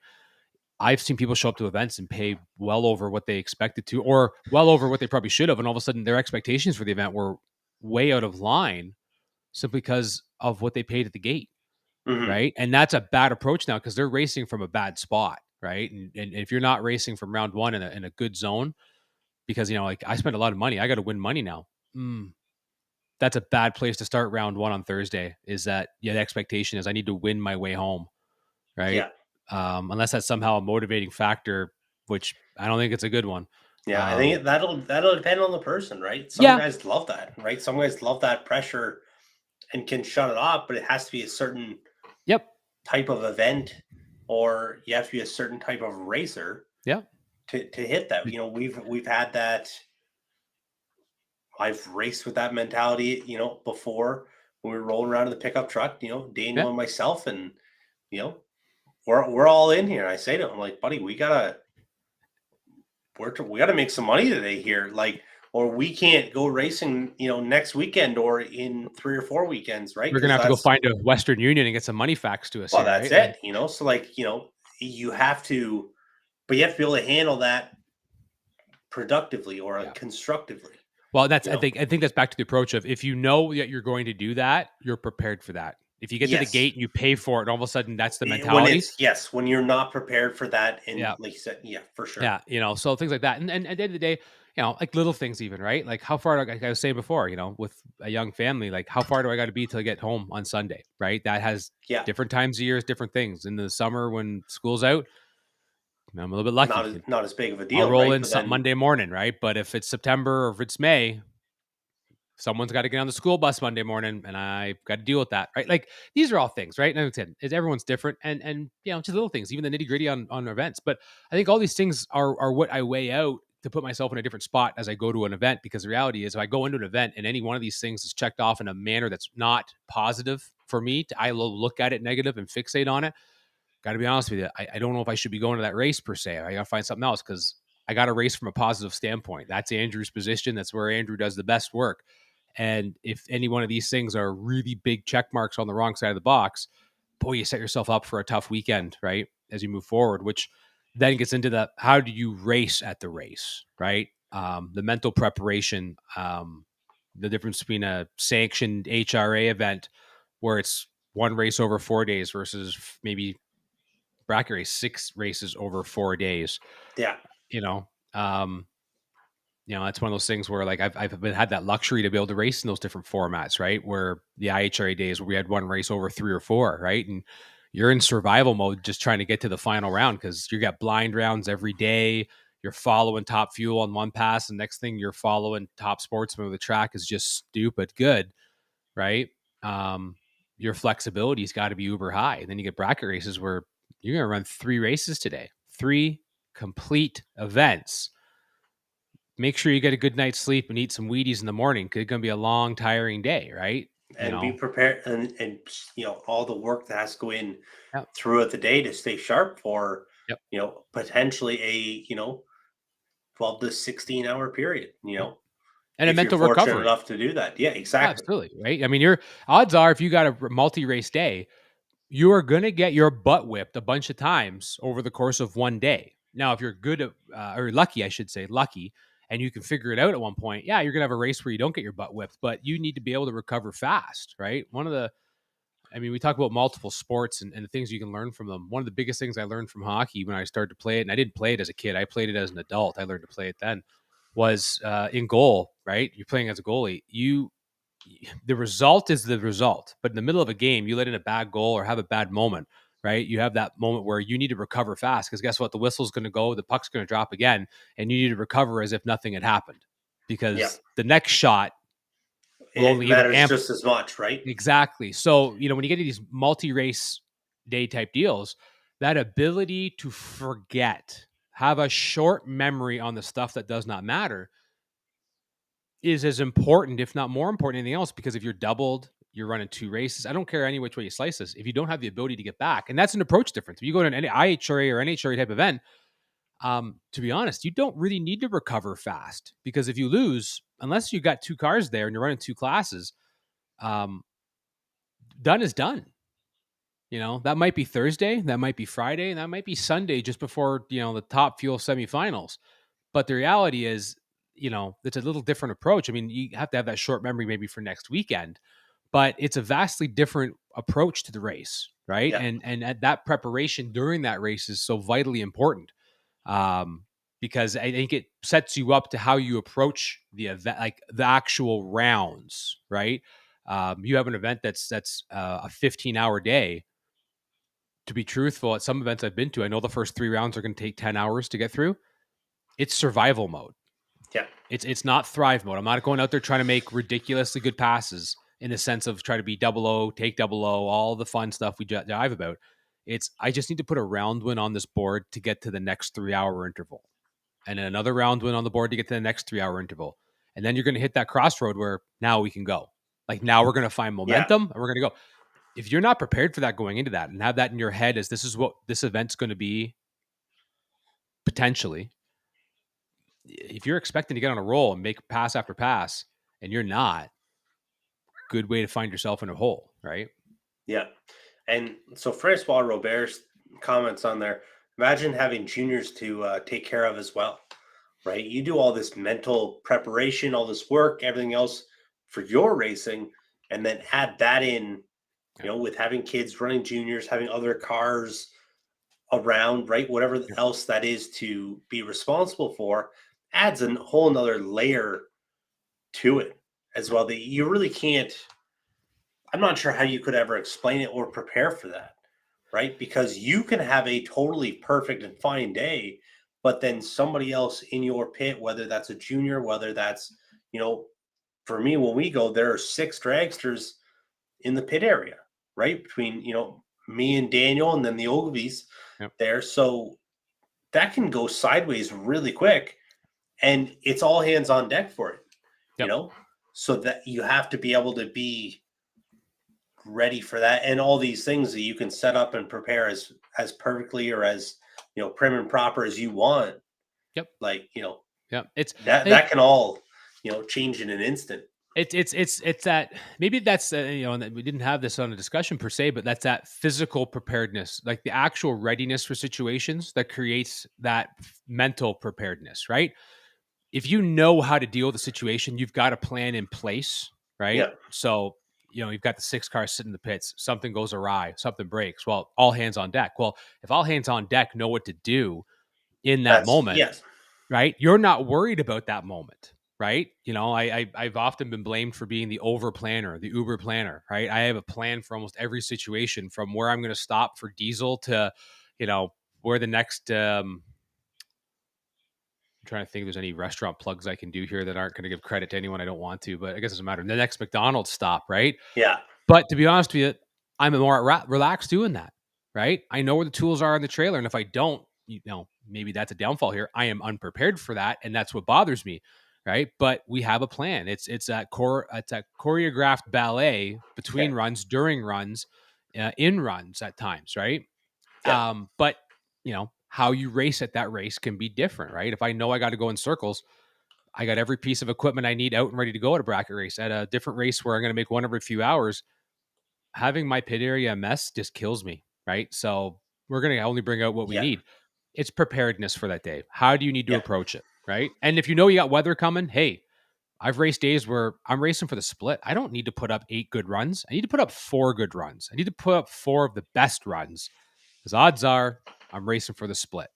I've seen people show up to events and pay well over what they expected to, or well over what they probably should have. And all of a sudden their expectations for the event were way out of line simply because of what they paid at the gate. Right. And that's a bad approach now because they're racing from a bad spot. Right. And if you're not racing from round one in a good zone, because, you know, like I spent a lot of money, I got to win money now. That's a bad place to start round one on Thursday. Is that, yeah, the expectation is I need to win my way home. Right. Yeah. Unless that's somehow a motivating factor, which I don't think it's a good one. Yeah, I think that'll depend on the person, right? Some Yeah. guys love that, right? Some guys love that pressure and can shut it off, but it has to be a certain Yep. type of event, or you have to be a certain type of racer. Yeah. To hit that. You know, we've had that. I've raced with that mentality, you know, before when we were rolling around in the pickup truck, you know, Daniel and myself, and you know, we're all in here. I say to him, like, buddy, we gotta make some money today here, like, or we can't go racing, you know, next weekend or in 3 or 4 weekends, right? We're gonna have to go find a Western Union and get some money faxed to us. Well, here, that's right? it, you know. So, like, you know, you have to be able to handle that productively or constructively. Well, that's I think that's back to the approach of if you know that you're going to do that, you're prepared for that. If you get to the gate and you pay for it, and all of a sudden that's the mentality. When you're not prepared for that, and like you said, for sure. Yeah, you know, so things like that, and at the end of the day, you know, like little things even, right? Like how far, like I was saying before, you know, with a young family, like how far do I got to be till I get home on Sunday, right? That has different times of years, different things. In the summer when school's out, I'm a little bit lucky. Not as big of a deal. I'll roll in some Monday morning, right? But if it's September or if it's May, Someone's got to get on the school bus Monday morning, and I've got to deal with that, right? Like these are all things, right? And like I said, everyone's different, and just little things, even the nitty gritty on events. But I think all these things are what I weigh out to put myself in a different spot as I go to an event. Because the reality is, if I go into an event and any one of these things is checked off in a manner that's not positive for me, I will look at it negative and fixate on it. Got to be honest with you, I don't know if I should be going to that race per se. I got to find something else because I got to race from a positive standpoint. That's Andrew's position. That's where Andrew does the best work. And if any one of these things are really big check marks on the wrong side of the box, boy, you set yourself up for a tough weekend, right? As you move forward, which then gets into the how do you race at the race, right? The mental preparation, the difference between a sanctioned HRA event where it's one race over 4 days versus maybe bracket race, 6 races over 4 days. Yeah. That's one of those things where like I've had that luxury to be able to race in those different formats, right? Where the IHRA days where we had one race over 3 or 4, right? And you're in survival mode just trying to get to the final round because you got blind rounds every day. You're following Top Fuel on one pass, and next thing you're following Top Sportsman. The track is just stupid good, right? Your flexibility's got to be uber high. And then you get bracket races where you're going to run 3 races today, 3 complete events. Make sure you get a good night's sleep and eat some Wheaties in the morning because it's going to be a long, tiring day, right? And be prepared, and all the work that has to go in Yep. throughout the day to stay sharp for Yep. Potentially a 12 to 16 hour period. And a if mental you're fortunate recovery enough to do that. Yeah, exactly. Absolutely, right? I mean, your odds are if you got a multi-race day, you are going to get your butt whipped a bunch of times over the course of one day. Now, if you're good at, or lucky, I should say, lucky, and you can figure it out at one point, yeah, you're going to have a race where you don't get your butt whipped, but you need to be able to recover fast, right? We talk about multiple sports and the things you can learn from them. One of the biggest things I learned from hockey when I started to play it, and I didn't play it as a kid, I played it as an adult. I learned to play it then, was in goal, right? You're playing as a goalie. The result is the result, but in the middle of a game, you let in a bad goal or have a bad moment, right? You have that moment where you need to recover fast because guess what? The whistle's going to go, the puck's going to drop again, and you need to recover as if nothing had happened because the next shot will only matters just as much, right? Exactly. So, when you get to these multi-race day type deals, that ability to forget, have a short memory on the stuff that does not matter is as important, if not more important than anything else, because if you're doubled, you're running 2 races. I don't care any which way you slice this. If you don't have the ability to get back, and that's an approach difference. If you go to an IHRA or NHRA type event, to be honest, you don't really need to recover fast because if you lose, unless you got 2 cars there and you're running 2 classes, done is done. That might be Thursday, that might be Friday, and that might be Sunday just before, the Top Fuel semifinals. But the reality is, it's a little different approach. I mean, you have to have that short memory maybe for next weekend, but it's a vastly different approach to the race, right? Yeah. And that preparation during that race is so vitally important because I think it sets you up to how you approach the event, like the actual rounds, right? You have an event that's a 15-hour day. To be truthful, at some events I've been to, I know the first 3 rounds are going to take 10 hours to get through. It's survival mode. Yeah. It's not thrive mode. I'm not going out there trying to make ridiculously good passes in the sense of try to be 00, take 00, all the fun stuff we dive about. I just need to put a round win on this board to get to the next 3-hour interval. And then another round win on the board to get to the next 3-hour interval. And then you're going to hit that crossroad where now we can go. Like now we're going to find momentum and we're going to go. If you're not prepared for that going into that and have that in your head as this is what this event's going to be potentially, if you're expecting to get on a roll and make pass after pass and you're not, good way to find yourself in a hole, right? Yeah. And so Francois Robert's comments on there, imagine having juniors to take care of as well, right? You do all this mental preparation, all this work, everything else for your racing, and then add that in, with having kids running juniors, having other cars around, right? Whatever else that is to be responsible for adds a whole nother layer to it as well that you really can't. I'm not sure how you could ever explain it or prepare for that, right? Because you can have a totally perfect and fine day, but then somebody else in your pit, whether that's a junior, whether that's, for me, when we go, there are 6 dragsters in the pit area, right? Between, me and Daniel and then the Ogilvies Yep. there. So that can go sideways really quick, and it's all hands on deck for it, Yep. so that you have to be able to be ready for that, and all these things that you can set up and prepare as perfectly or as prim and proper as you want. Yep. Like Yeah, it's that can all change in an instant. It's that maybe that's and we didn't have this on a discussion per se, but that's that physical preparedness, like the actual readiness for situations that creates that mental preparedness, right? If you know how to deal with the situation, you've got a plan in place, right? Yeah. So you've got the 6 cars sitting in the pits, something goes awry, something breaks. Well, all hands on deck. Well, if all hands on deck know what to do in that moment, yes. right? You're not worried about that moment, right? I've often been blamed for being the over planner, the Uber planner, right? I have a plan for almost every situation, from where I'm going to stop for diesel to, where the next. I'm trying to think if there's any restaurant plugs I can do here that aren't going to give credit to anyone I don't want to, but I guess it doesn't matter. The next McDonald's stop, right? Yeah. But to be honest with you, I'm more relaxed doing that, right? I know where the tools are in the trailer, and if I don't, maybe that's a downfall here. I am unprepared for that, and that's what bothers me, right? But we have a plan. It's that choreographed ballet between runs, during runs, in runs at times, right? Yeah. But how you race at that race can be different, right? If I know I got to go in circles, I got every piece of equipment I need out and ready to go at a bracket race. At a different race where I'm going to make one every few hours, having my pit area a mess just kills me, right? So we're going to only bring out what we need. It's preparedness for that day. How do you need to approach it, right? And if you know you got weather coming, hey, I've raced days where I'm racing for the split. I don't need to put up 8 good runs. I need to put up 4 good runs. I need to put up 4 of the best runs, because odds are I'm racing for the split.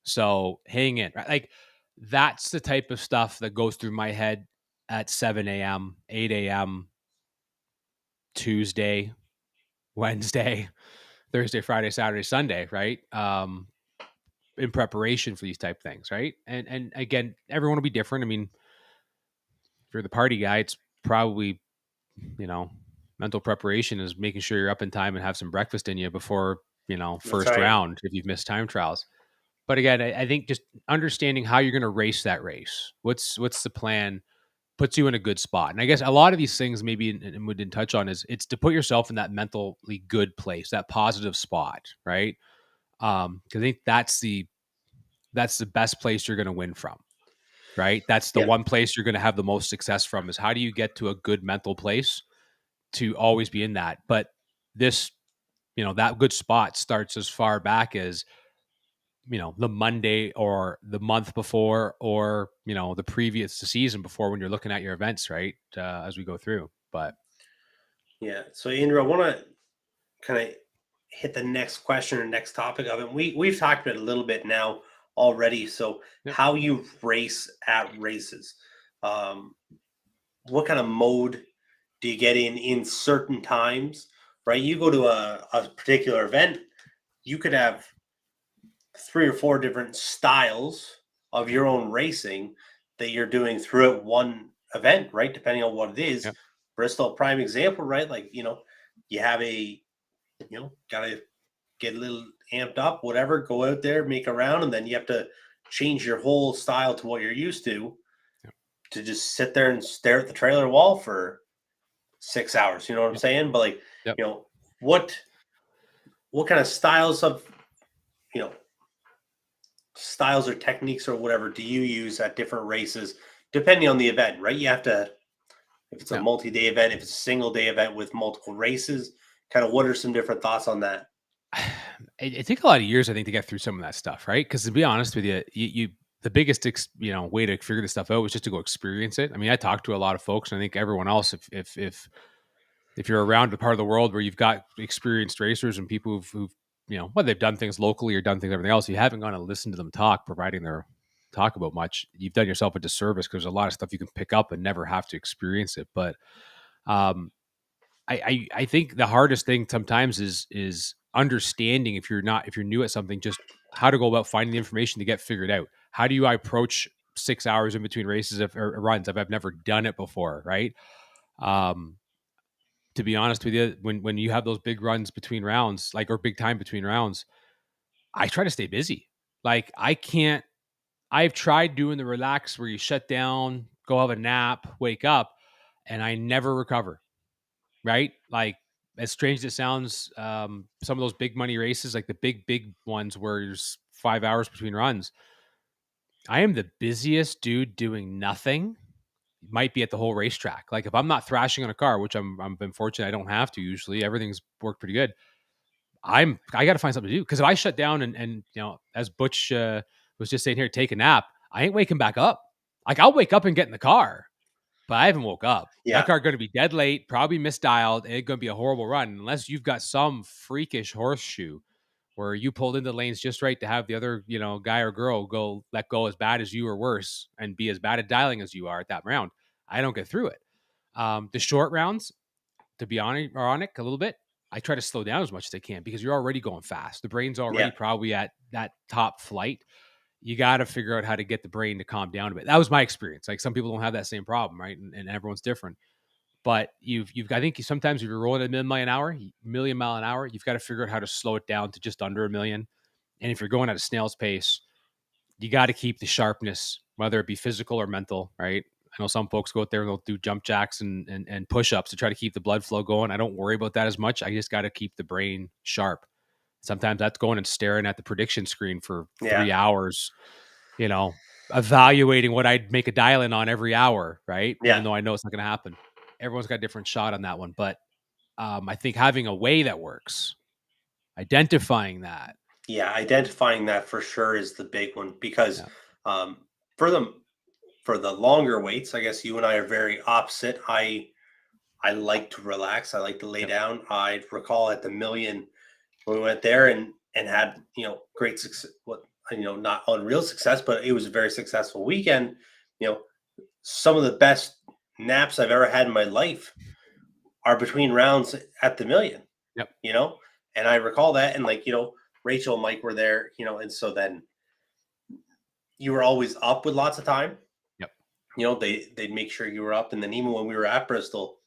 So hang in, right? Like, that's the type of stuff that goes through my head at 7 a.m., 8 a.m., Tuesday, Wednesday, Thursday, Friday, Saturday, Sunday, right? In preparation for these type things, right? And again, everyone will be different. I mean, if you're the party guy, it's probably, mental preparation is making sure you're up in time and have some breakfast in you before, first round if you've missed time trials. But again, I think just understanding how you're going to race that race. What's the plan puts you in a good spot. And I guess a lot of these things maybe, and we didn't touch on, is it's to put yourself in that mentally good place, that positive spot, right? Because I think that's the best place you're going to win from, right? That's the one place you're going to have the most success from, is how do you get to a good mental place to always be in that. But this, that good spot starts as far back as, the Monday or the month before, or, the previous season before, when you're looking at your events, right? As we go through. But yeah. So Andrew, I want to kind of hit the next question or next topic of it. We've talked about it a little bit now already. So how you race at races, what kind of mode do you get in certain times, right? You go to a particular event, you could have 3 or 4 different styles of your own racing that you're doing throughout one event, right? Depending on what it is. Bristol, prime example, right? Like, you have gotta get a little amped up, whatever, go out there, make a round, and then you have to change your whole style to what you're used to just sit there and stare at the trailer wall for 6 hours. You know what I'm saying? But like, what kind of styles of, styles or techniques or whatever do you use at different races, depending on the event, right? You have to, if it's a multi-day event, if it's a single day event with multiple races, kind of what are some different thoughts on that? It takes a lot of years, I think, to get through some of that stuff, right? Because to be honest with you, the biggest way to figure this stuff out was just to go experience it. I mean, I talked to a lot of folks, and I think everyone else, if you're around a part of the world where you've got experienced racers and people who've whether they've done things locally or done things everything else, you haven't gone to listen to them providing their talk about much, you've done yourself a disservice, because there's a lot of stuff you can pick up and never have to experience it. But I think the hardest thing sometimes is understanding, if you're new at something, just how to go about finding the information to get figured out. How do you approach 6 hours in between races or runs. I've never done it before, right? To be honest with you, when you have those big runs between rounds, like, or big time between rounds, I try to stay busy. Like, I've tried doing the relax where you shut down, go have a nap, wake up, and I never recover. Right? Like, as strange as it sounds, some of those big money races, like the big ones where there's 5 hours between runs, I am the busiest dude doing nothing. Might be at the whole racetrack. Like, if I'm not thrashing on a car, which I'm been fortunate, I don't have to usually. Everything's worked pretty good. I got to find something to do, because if I shut down and as Butch was just saying here, take a nap, I ain't waking back up. Like, I'll wake up and get in the car, but I haven't woke up. Yeah. That car going to be dead late, probably misdialed, and it's going to be a horrible run unless you've got some freakish horseshoe where you pulled into lanes just right to have the other, guy or girl go let go as bad as you or worse and be as bad at dialing as you are at that round. I don't get through it. The short rounds, to be ironic a little bit, I try to slow down as much as I can because you're already going fast. The brain's already probably at that top flight. You got to figure out how to get the brain to calm down a bit. That was my experience. Like, some people don't have that same problem, right? And everyone's different. But I think sometimes if you're rolling at a million mile an hour, you've got to figure out how to slow it down to just under a million. And if you're going at a snail's pace, you got to keep the sharpness, whether it be physical or mental, right? I know some folks go out there and they'll do jump jacks and push-ups to try to keep the blood flow going. I don't worry about that as much. I just got to keep the brain sharp. Sometimes that's going and staring at the prediction screen for 3 hours, evaluating what I'd make a dial in on every hour, right? Yeah. Even though I know it's not going to happen. Everyone's got a different shot on that one. But I think having a way that works, identifying that. Yeah, identifying that for sure is the big one, because for the longer weights, I guess you and I are very opposite. I like to relax. I like to lay down. I recall at the million when we went there and had great success. Not unreal success, but it was a very successful weekend. Some of the best naps I've ever had in my life are between rounds at the million. Yep. And I recall that, and Rachel and Mike were there, and so then you were always up with lots of time. Yep. They'd make sure you were up. And then even when we were at Bristol,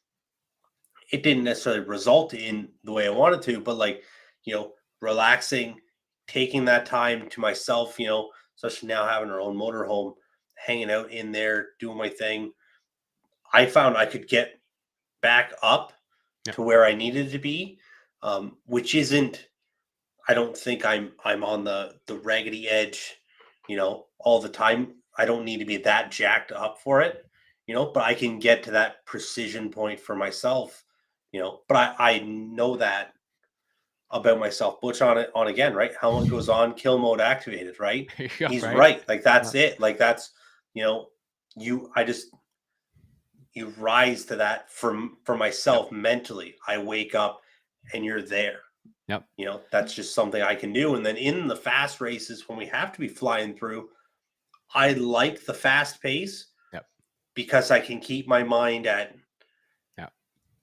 it didn't necessarily result in the way I wanted to, but relaxing, taking that time to myself, especially now having our own motorhome, hanging out in there, doing my thing. I found I could get back up to where I needed to be, which isn't, I don't think I'm on the raggedy edge, all the time. I don't need to be that jacked up for it, but I can get to that precision point for myself, but I know that about myself. Butch on again, right? Helmet goes on, kill mode activated, right? He's right. Like, that's it. Like, that's, you rise to that for myself mentally. I wake up and you're there. Yep. That's just something I can do. And then in the fast races, when we have to be flying through, I like the fast pace. Yep. Because I can keep my mind at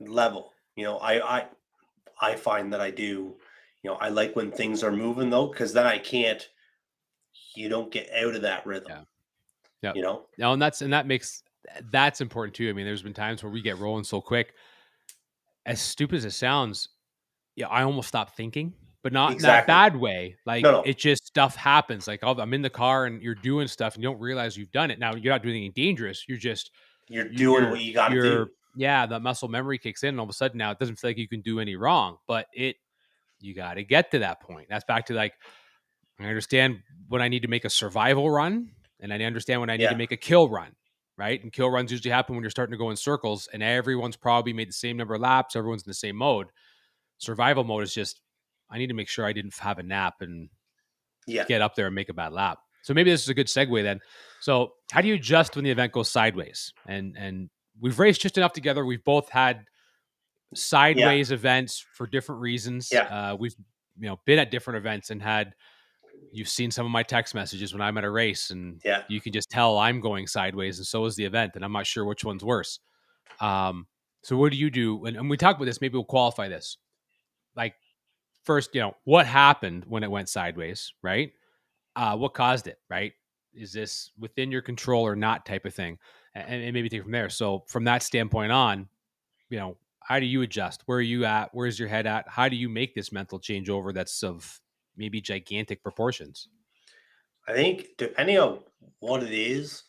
level. I find that I do, I like when things are moving though, because then you don't get out of that rhythm. Yeah. And that's important too. I mean, there's been times where we get rolling so quick. As stupid as it sounds, I almost stop thinking, but not in that bad way. Like, it just, stuff happens. Like, I'm in the car and you're doing stuff and you don't realize you've done it. Now, you're not doing anything dangerous. You're doing what you got to do. Yeah, the muscle memory kicks in, and all of a sudden now it doesn't feel like you can do any wrong, but you got to get to that point. That's back to, like, I understand when I need to make a survival run, and I understand when I need to make a kill run, right? And kill runs usually happen when you're starting to go in circles, and everyone's probably made the same number of laps. Everyone's in the same mode. Survival mode is just, I need to make sure I didn't have a nap and get up there and make a bad lap. So maybe this is a good segue then. So how do you adjust when the event goes sideways? And we've raced just enough together. We've both had sideways events for different reasons. We've been at different events and you've seen some of my text messages when I'm at a race, and you can just tell I'm going sideways, and so is the event, and I'm not sure which one's worse. So what do you do? And we talk about this, maybe we'll qualify this. Like, first, what happened when it went sideways, right? What caused it, right? is this within your control or not type of thing, and maybe take it from there. So from that standpoint on, how do you adjust? Where are you at? Where's your head at? How do you make this mental changeover that's of maybe gigantic proportions? I think depending on what it is,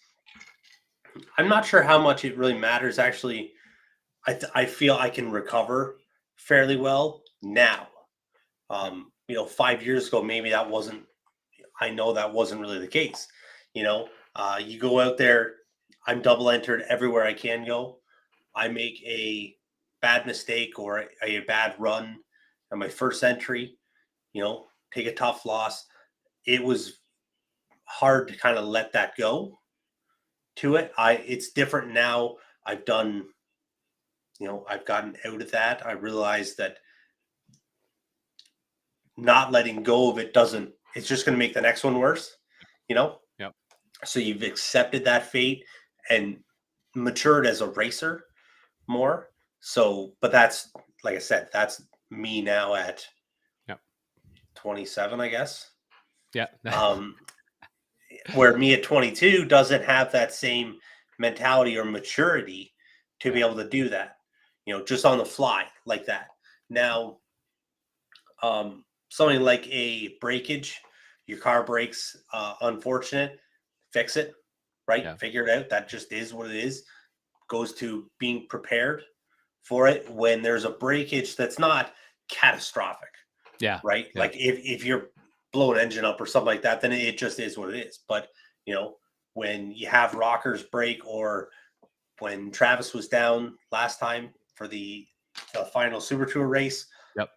I'm not sure how much it really matters. Actually, I feel I can recover fairly well now. 5 years ago, maybe that wasn't. I know that wasn't really the case. You go out there. I'm double entered everywhere I can go. I make a bad mistake or a bad run on my first entry. Take a tough loss. It was hard to kind of let that go to it. It's different now. I've done, I've gotten out of that. I realized that not letting go of it it's just going to make the next one worse, Yep. So you've accepted that fate and matured as a racer more. So, but that's, like I said, that's me now at 27, I guess. Yeah. Where me at 22 doesn't have that same mentality or maturity to be able to do that, just on the fly like that. Now, something like a breakage, your car breaks, unfortunate, fix it, right? Yeah. Figure it out. That just is what it is. Goes to being prepared for it when there's a breakage that's not catastrophic. Yeah. Right. Yeah. Like if you're blowing engine up or something like that, then it just is what it is. But, when you have rockers break, or when Travis was down last time for the final Super Tour race, Yep.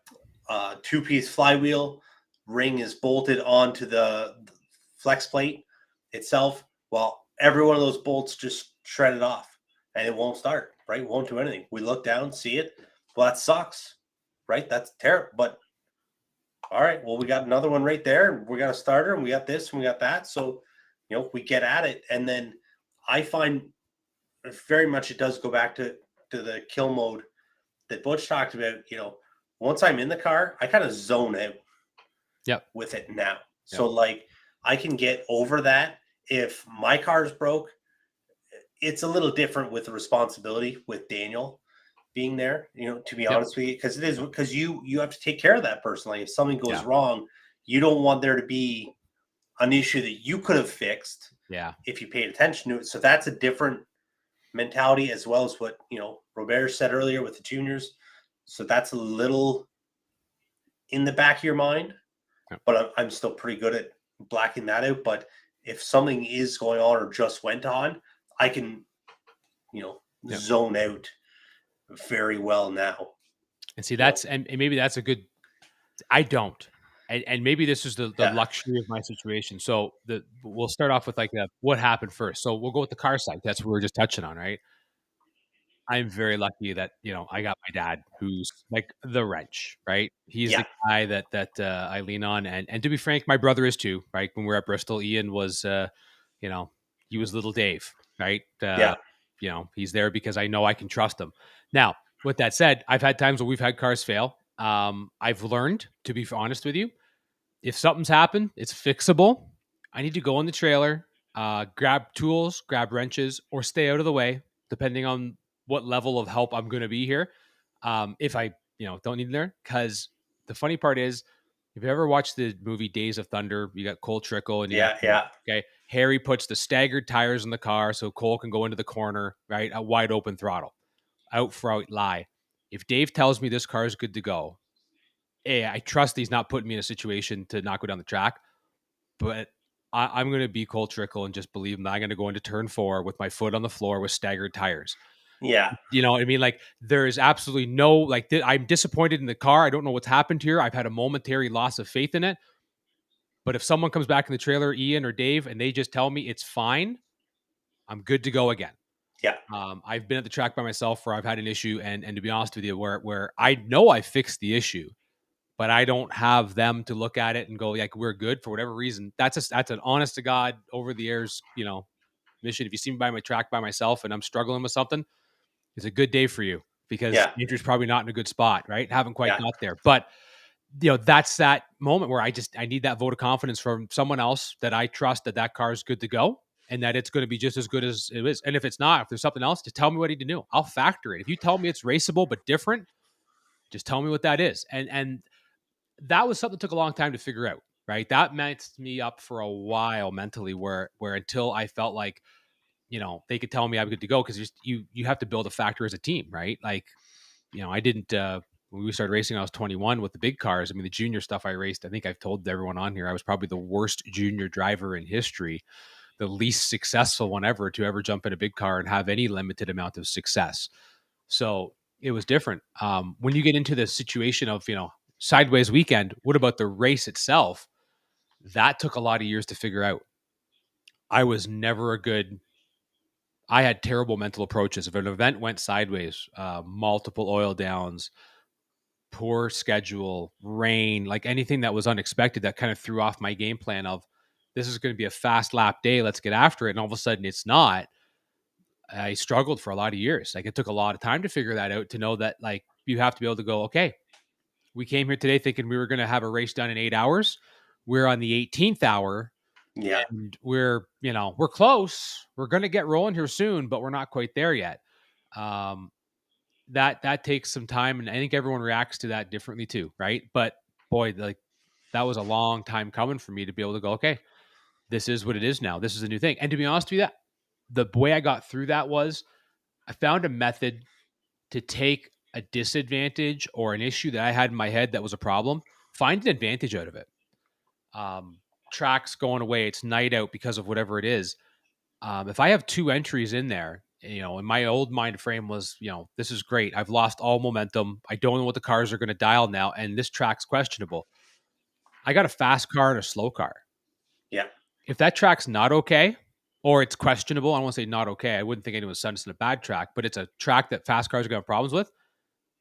Two-piece flywheel ring is bolted onto the flex plate itself. Well, every one of those bolts just shredded off and it won't start, right? It won't do anything. We look down, see it. Well, that sucks, right? That's terrible. But all right, well, we got another one right there, and we got a starter, and we got this, and we got that. So, we get at it. And then I find very much it does go back to the kill mode that Butch talked about. Once I'm in the car, I kind of zone out with it now. So, like, I can get over that. If my car's broke, it's a little different with the responsibility with Daniel being there, to be honest with you, because you have to take care of that person. Like if something goes wrong, you don't want there to be an issue that you could have fixed if you paid attention to it. So that's a different mentality, as well as what Robert said earlier with the juniors. So that's a little in the back of your mind, but I'm still pretty good at blacking that out. But if something is going on or just went on, I can zone out very well now. And see, that's and maybe that's a good. I don't, and maybe this is the luxury of my situation. So we'll start off with what happened first. So we'll go with the car side. That's what we were just touching on, right? I'm very lucky that I got my dad, who's like the wrench, right? He's the guy that I lean on, and to be frank, my brother is too, right? When we were at Bristol, Ian was, he was little Dave, right? He's there because I know I can trust him. Now, with that said, I've had times where we've had cars fail. I've learned, to be honest with you, if something's happened, it's fixable. I need to go in the trailer, grab tools, grab wrenches, or stay out of the way, depending on what level of help I'm going to be here. If I, don't need there, because the funny part is, if you ever watched the movie Days of Thunder, you got Cole Trickle and okay. Harry puts the staggered tires in the car so Cole can go into the corner, right? A wide open throttle, out for out lie. If Dave tells me this car is good to go, I trust he's not putting me in a situation to not go down the track, but I'm going to be Cole Trickle and just believe I'm going to go into turn 4 with my foot on the floor with staggered tires. Yeah. You know what I mean? Like there is absolutely no, I'm disappointed in the car. I don't know what's happened here. I've had a momentary loss of faith in it. But if someone comes back in the trailer, Ian or Dave, and they just tell me it's fine, I'm good to go again. Yeah. I've been at the track by myself where I've had an issue. And to be honest with you, where I know I fixed the issue, but I don't have them to look at it and go, like, we're good for whatever reason. That's an honest to God, over the airs, mission. If you see me by my track by myself and I'm struggling with something, it's a good day for you, because Andrew's probably not in a good spot, right? Haven't quite got there. But that's that moment where I need that vote of confidence from someone else that I trust that car is good to go and that it's going to be just as good as it is. And if it's not, if there's something else, just tell me what I need to do. I'll factor it. If you tell me it's raceable but different, just tell me what that is. And that was something that took a long time to figure out, right? That messed me up for a while mentally where until I felt like, they could tell me I'm good to go, because you have to build a factor as a team, right? Like, I didn't when we started racing, I was 21 with the big cars. I mean, the junior stuff I raced, I think I've told everyone on here, I was probably the worst junior driver in history, the least successful one ever to ever jump in a big car and have any limited amount of success. So it was different. When you get into the situation of, sideways weekend, what about the race itself? That took a lot of years to figure out. I was never I had terrible mental approaches. If an event went sideways, multiple oil downs, poor schedule, rain, like anything that was unexpected that kind of threw off my game plan of, this is going to be a fast lap day, let's get after it. And all of a sudden it's not. I struggled for a lot of years. Like, it took a lot of time to figure that out, to know that, like, you have to be able to go, okay, we came here today thinking we were going to have a race done in 8 hours. We're on the 18th hour. Yeah. And we're close. We're going to get rolling here soon, but we're not quite there yet. That takes some time, and I think everyone reacts to that differently too, right? But boy, like, that was a long time coming for me to be able to go, okay, this is what it is now. This is a new thing. And to be honest with you, the way I got through that was, I found a method to take a disadvantage or an issue that I had in my head that was a problem, find an advantage out of it. Tracks going away, it's night out because of whatever it is. If I have 2 entries in there, in my old mind frame was, this is great. I've lost all momentum. I don't know what the cars are going to dial now, and this track's questionable. I got a fast car and a slow car. Yeah. If that track's not okay, or it's questionable, I don't want to say not okay. I wouldn't think anyone's said it's in a bad track, but it's a track that fast cars are going to have problems with.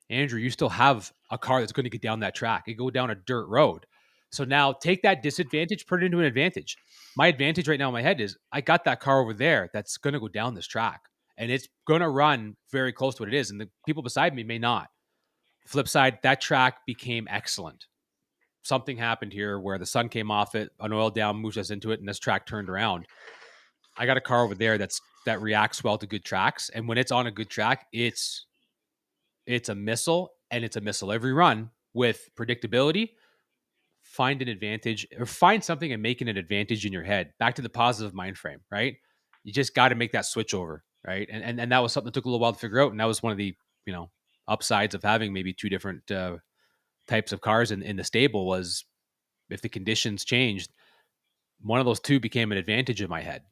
Andrew, you still have a car that's going to get down that track. It go down a dirt road. So now take that disadvantage, put it into an advantage. My advantage right now in my head is, I got that car over there that's going to go down this track, and it's going to run very close to what it is. And the people beside me may not. Flip side, that track became excellent. Something happened here where the sun came off it, an oil down moves us into it, and this track turned around. I got a car over there that reacts well to good tracks. And when it's on a good track, it's a missile, and it's a missile every run with predictability. Find an advantage, or find something and make it an advantage in your head. Back to the positive mind frame, right? You just got to make that switch over, right? And that was something that took a little while to figure out. And that was one of the, upsides of having maybe 2 different types of cars in the stable, was if the conditions changed, one of those 2 became an advantage in my head,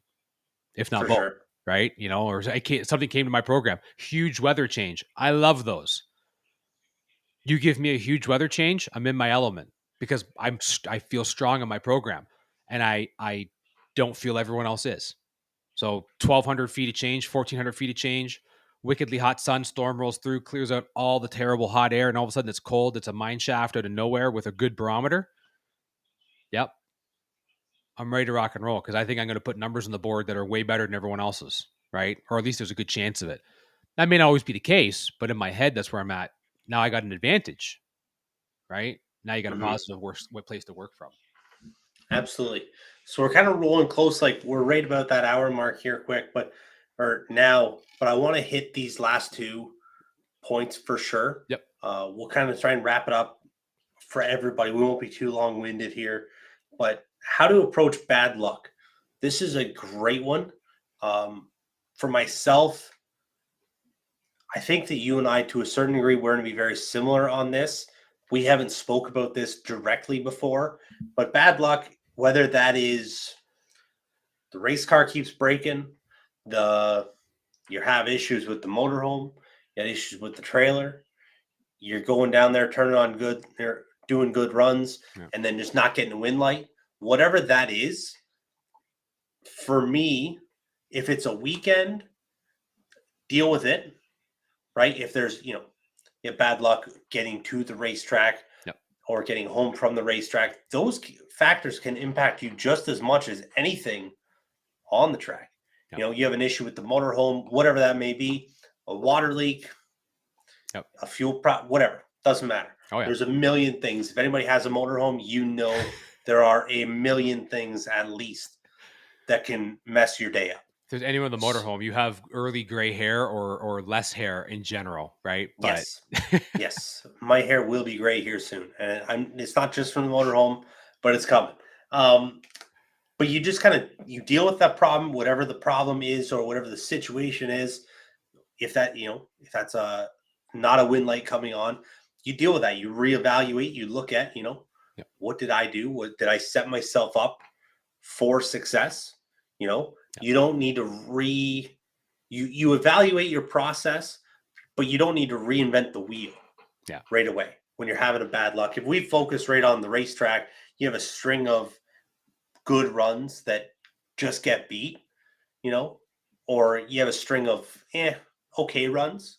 if not For both, sure. right? Or something came to my program, huge weather change. I love those. You give me a huge weather change, I'm in my element, because I feel strong in my program, and I don't feel everyone else is. So 1,200 feet of change, 1,400 feet of change, wickedly hot sun, storm rolls through, clears out all the terrible hot air, and all of a sudden it's cold. It's a mine shaft out of nowhere with a good barometer. Yep. I'm ready to rock and roll, because I think I'm going to put numbers on the board that are way better than everyone else's, right? Or at least there's a good chance of it. That may not always be the case, but in my head, that's where I'm at. Now I got an advantage, right? Now you got a positive place to work from. Absolutely. So we're kind of rolling close, like we're right about that hour mark here, quick, but I want to hit these last 2 points for sure. Yep. We'll kind of try and wrap it up for everybody. We won't be too long-winded here, but how to approach bad luck. This is a great one. For myself, I think that you and I, to a certain degree, we're going to be very similar on this. We haven't spoke about this directly before, but bad luck, whether that is the race car keeps breaking, you have issues with the motorhome, you have issues with the trailer, you're going down there, turning on good, they're doing good runs, and then just not getting a win light, whatever that is. For me, if it's a weekend, deal with it, right? If there's, you have bad luck getting to the racetrack or getting home from the racetrack, those factors can impact you just as much as anything on the track. You have an issue with the motorhome, whatever that may be, a water leak, a fuel whatever. Doesn't matter. Oh yeah. There's a million things. If anybody has a motorhome, you know there are a million things at least that can mess your day up. If there's anyone in the motorhome, you have early gray hair or less hair in general, right? But Yes. My hair will be gray here soon, and it's not just from the motorhome, but it's coming. But you just kind of you deal with that problem, whatever the problem is or whatever the situation is. If that's not a win light coming on, you deal with that. You reevaluate. You look at Yep. what did I do? What did I set myself up for success? Yep. You don't need to you evaluate your process, but you don't need to reinvent the wheel right away when you're having a bad luck. If we focus right on the racetrack, you have a string of good runs that just get beat, or you have a string of okay runs.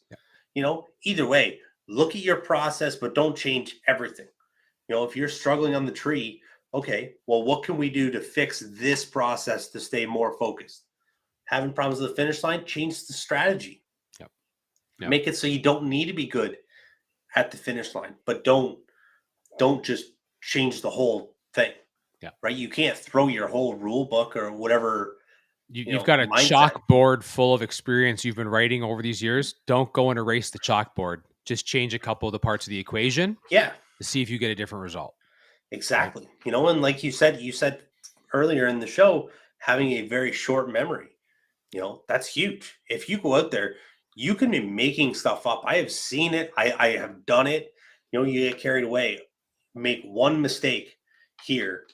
Either way, look at your process, but don't change everything. If you're struggling on the tree, okay, well, what can we do to fix this process to stay more focused? Having problems with the finish line, change the strategy. Yep. Make it so you don't need to be good at the finish line, but don't just change the whole thing. Right. You can't throw your whole rule book or whatever. You've got a mindset. chalkboard full of experience you've been writing over these years. Don't go and erase the chalkboard. Just change a couple of the parts of the equation. Yeah. To see if you get a different result. Exactly. And like you said earlier in the show, having a very short memory, that's huge. If you go out there, you can be making stuff up. I have seen it. I have done it. You get carried away, make one mistake here,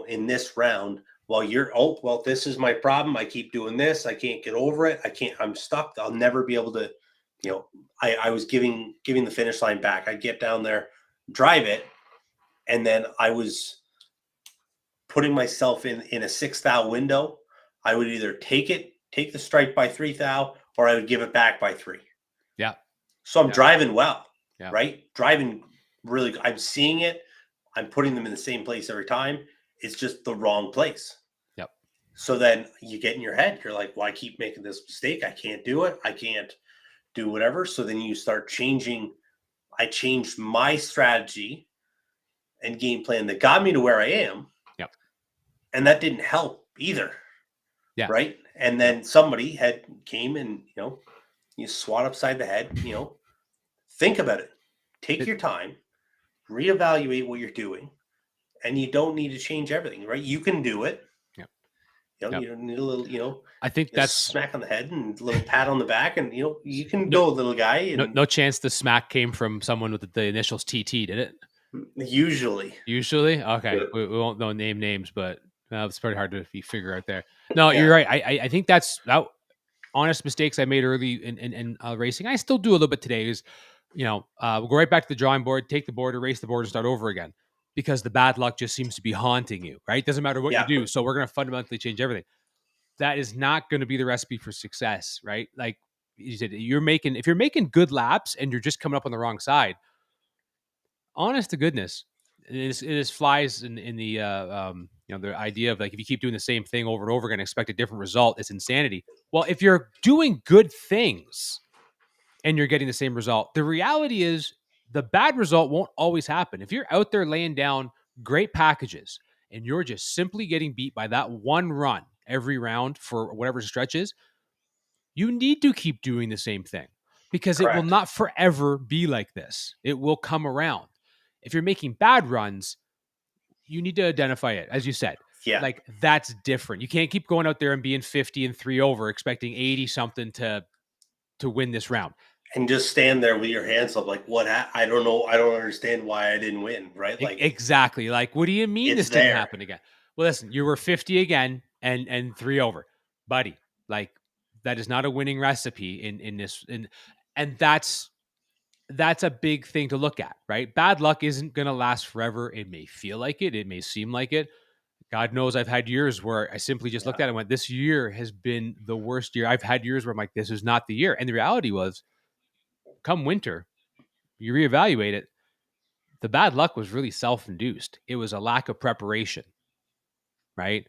in this round while this is my problem. I keep doing this. I can't get over it. I'm stuck. I'll never be able to, I was giving the finish line back. I'd get down there, drive it. And then I was putting myself in a 6 thou window. I would either take the strike by 3 thou, or I would give it back by 3. Yeah. So I'm driving well, yeah. Right? Driving really, I'm seeing it. I'm putting them in the same place every time. It's just the wrong place. Yep. So then you get in your head. You're like, well, I keep making this mistake. I can't do it. I can't do whatever. So then you start changing. I changed my strategy and game plan that got me to where I am. Yep. And that didn't help either. Yeah. Right. And then somebody came and, you swat upside the head, think about it. Take your time, reevaluate what you're doing, and you don't need to change everything, right? You can do it. Yep. You don't need a little, I think that's smack on the head and a little pat on the back, and you can go, little guy. And no chance the smack came from someone with the initials TT, did it? Usually, okay. Yeah. We won't name names, but it's pretty hard to figure out there. No, You're right. I think that's honest mistakes I made early in racing. I still do a little bit today. Is we'll go right back to the drawing board, take the board, erase the board, and start over again, because the bad luck just seems to be haunting you. Right? Doesn't matter what you do. So we're going to fundamentally change everything. That is not going to be the recipe for success, right? Like you said, if you're making good laps and you're just coming up on the wrong side, honest to goodness, it is flies in the the idea of like, if you keep doing the same thing over and over again, expect a different result, it's insanity. Well, if you're doing good things and you're getting the same result, the reality is the bad result won't always happen. If you're out there laying down great packages and you're just simply getting beat by that one run every round for whatever stretch is, you need to keep doing the same thing, because Correct. it will not forever be like this. It will come around. If you're making bad runs, you need to identify it, as you said. Yeah. Like, that's different. You can't keep going out there and being 50 and 3 over, expecting 80 something to win this round. And just stand there with your hands up, like, what? I don't know. I don't understand why I didn't win. Right? Like, exactly. Like, what do you mean this didn't happen again? Well, listen, you were 50 again and 3 over, buddy. Like, that is not a winning recipe in this. And that's a big thing to look at, right? Bad luck isn't going to last forever. It may feel like it. It may seem like it. God knows I've had years where I simply just looked at it and went, this year has been the worst year. I've had years where I'm like, this is not the year. And the reality was, come winter, you reevaluate it. The bad luck was really self-induced. It was a lack of preparation, right?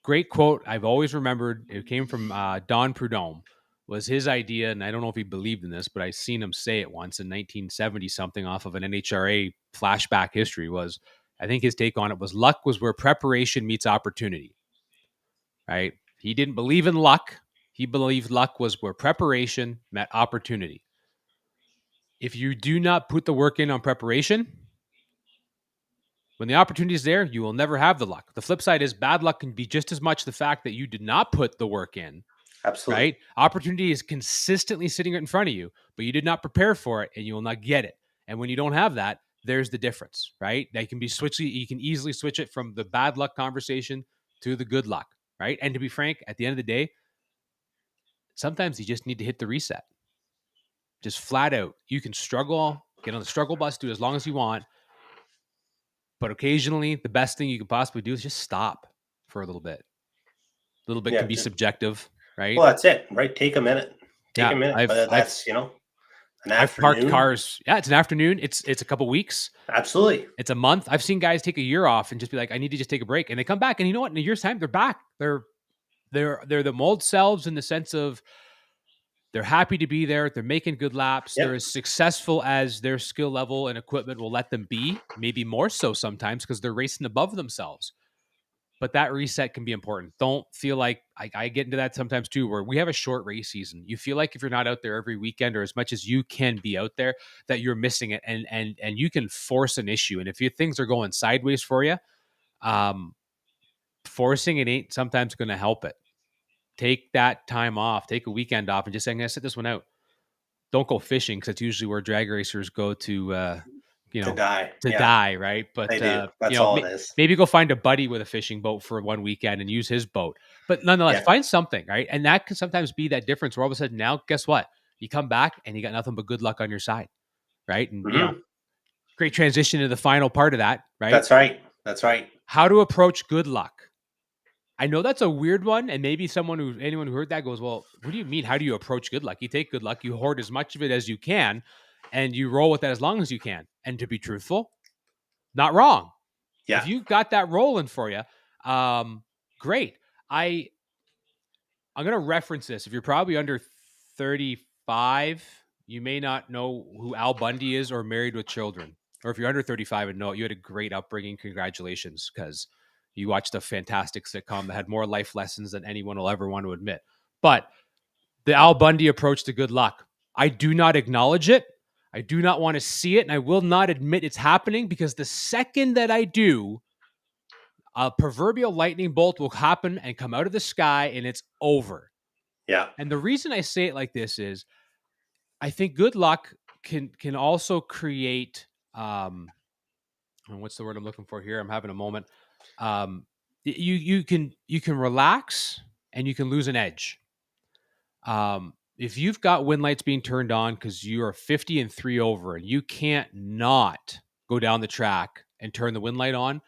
Great quote I've always remembered. It came from Don Prudhomme. was his idea, and I don't know if he believed in this, but I seen him say it once in 1970 something off of an NHRA flashback history. Was I think his take on it was luck was where preparation meets opportunity. Right? He didn't believe in luck. He believed luck was where preparation met opportunity. If you do not put the work in on preparation, when the opportunity is there, you will never have the luck. The flip side is bad luck can be just as much the fact that you did not put the work in, Absolutely. right? Opportunity is consistently sitting right in front of you, but you did not prepare for it and you will not get it. And when you don't have that, there's the difference, right? That can be switched. You can easily switch it from the bad luck conversation to the good luck, right? And to be frank, at the end of the day, sometimes you just need to hit the reset. Just flat out. You can struggle, get on the struggle bus, do as long as you want. But occasionally, the best thing you can possibly do is just stop for a little bit. A little bit Yeah, can be subjective, right? Well, that's it, right? Take a minute. Yeah, Take a minute. Whether that's, an I've parked afternoon. cars. Yeah, it's an afternoon. It's a couple weeks. Absolutely. It's a month. I've seen guys take a year off and just be like, I need to just take a break. And they come back, and you know what? In a year's time, they're back. They're the mold selves in the sense of they're happy to be there. They're making good laps. Yep. They're as successful as their skill level and equipment will let them be, maybe more so sometimes because they're racing above themselves. But that reset can be important. Don't feel like I get into that sometimes too, where we have a short race season. You feel like if you're not out there every weekend or as much as you can be out there, that you're missing it, and you can force an issue. And if things are going sideways for you, forcing it ain't sometimes going to help it. Take that time off, take a weekend off, and just say, I'm going to sit this one out. Don't go fishing because that's usually where drag racers go to die, right? But they do. That's all it is. Maybe go find a buddy with a fishing boat for one weekend and use his boat. But nonetheless, find something, right? And that can sometimes be that difference where all of a sudden now, guess what? You come back and you got nothing but good luck on your side, right? And great transition to the final part of that, right? That's right. That's right. How to approach good luck. I know that's a weird one, and maybe anyone who heard that goes, well, what do you mean? How do you approach good luck? You take good luck, you hoard as much of it as you can, and you roll with that as long as you can. And to be truthful, not wrong. Yeah. If you got that rolling for you, great. I'm going to reference this. If you're probably under 35, you may not know who Al Bundy is or Married with Children. Or if you're under 35 and know it, you had a great upbringing. Congratulations, because you watched a fantastic sitcom that had more life lessons than anyone will ever want to admit. But the Al Bundy approach to good luck, I do not acknowledge it. I do not want to see it, and I will not admit it's happening, because the second that I do, a proverbial lightning bolt will happen and come out of the sky, and it's over. Yeah. And the reason I say it like this is I think good luck can also create what's the word I'm looking for here? I'm having a moment. You can relax and you can lose an edge. If you've got wind lights being turned on because you are 50 and 3 over and you can't not go down the track and turn the wind light on,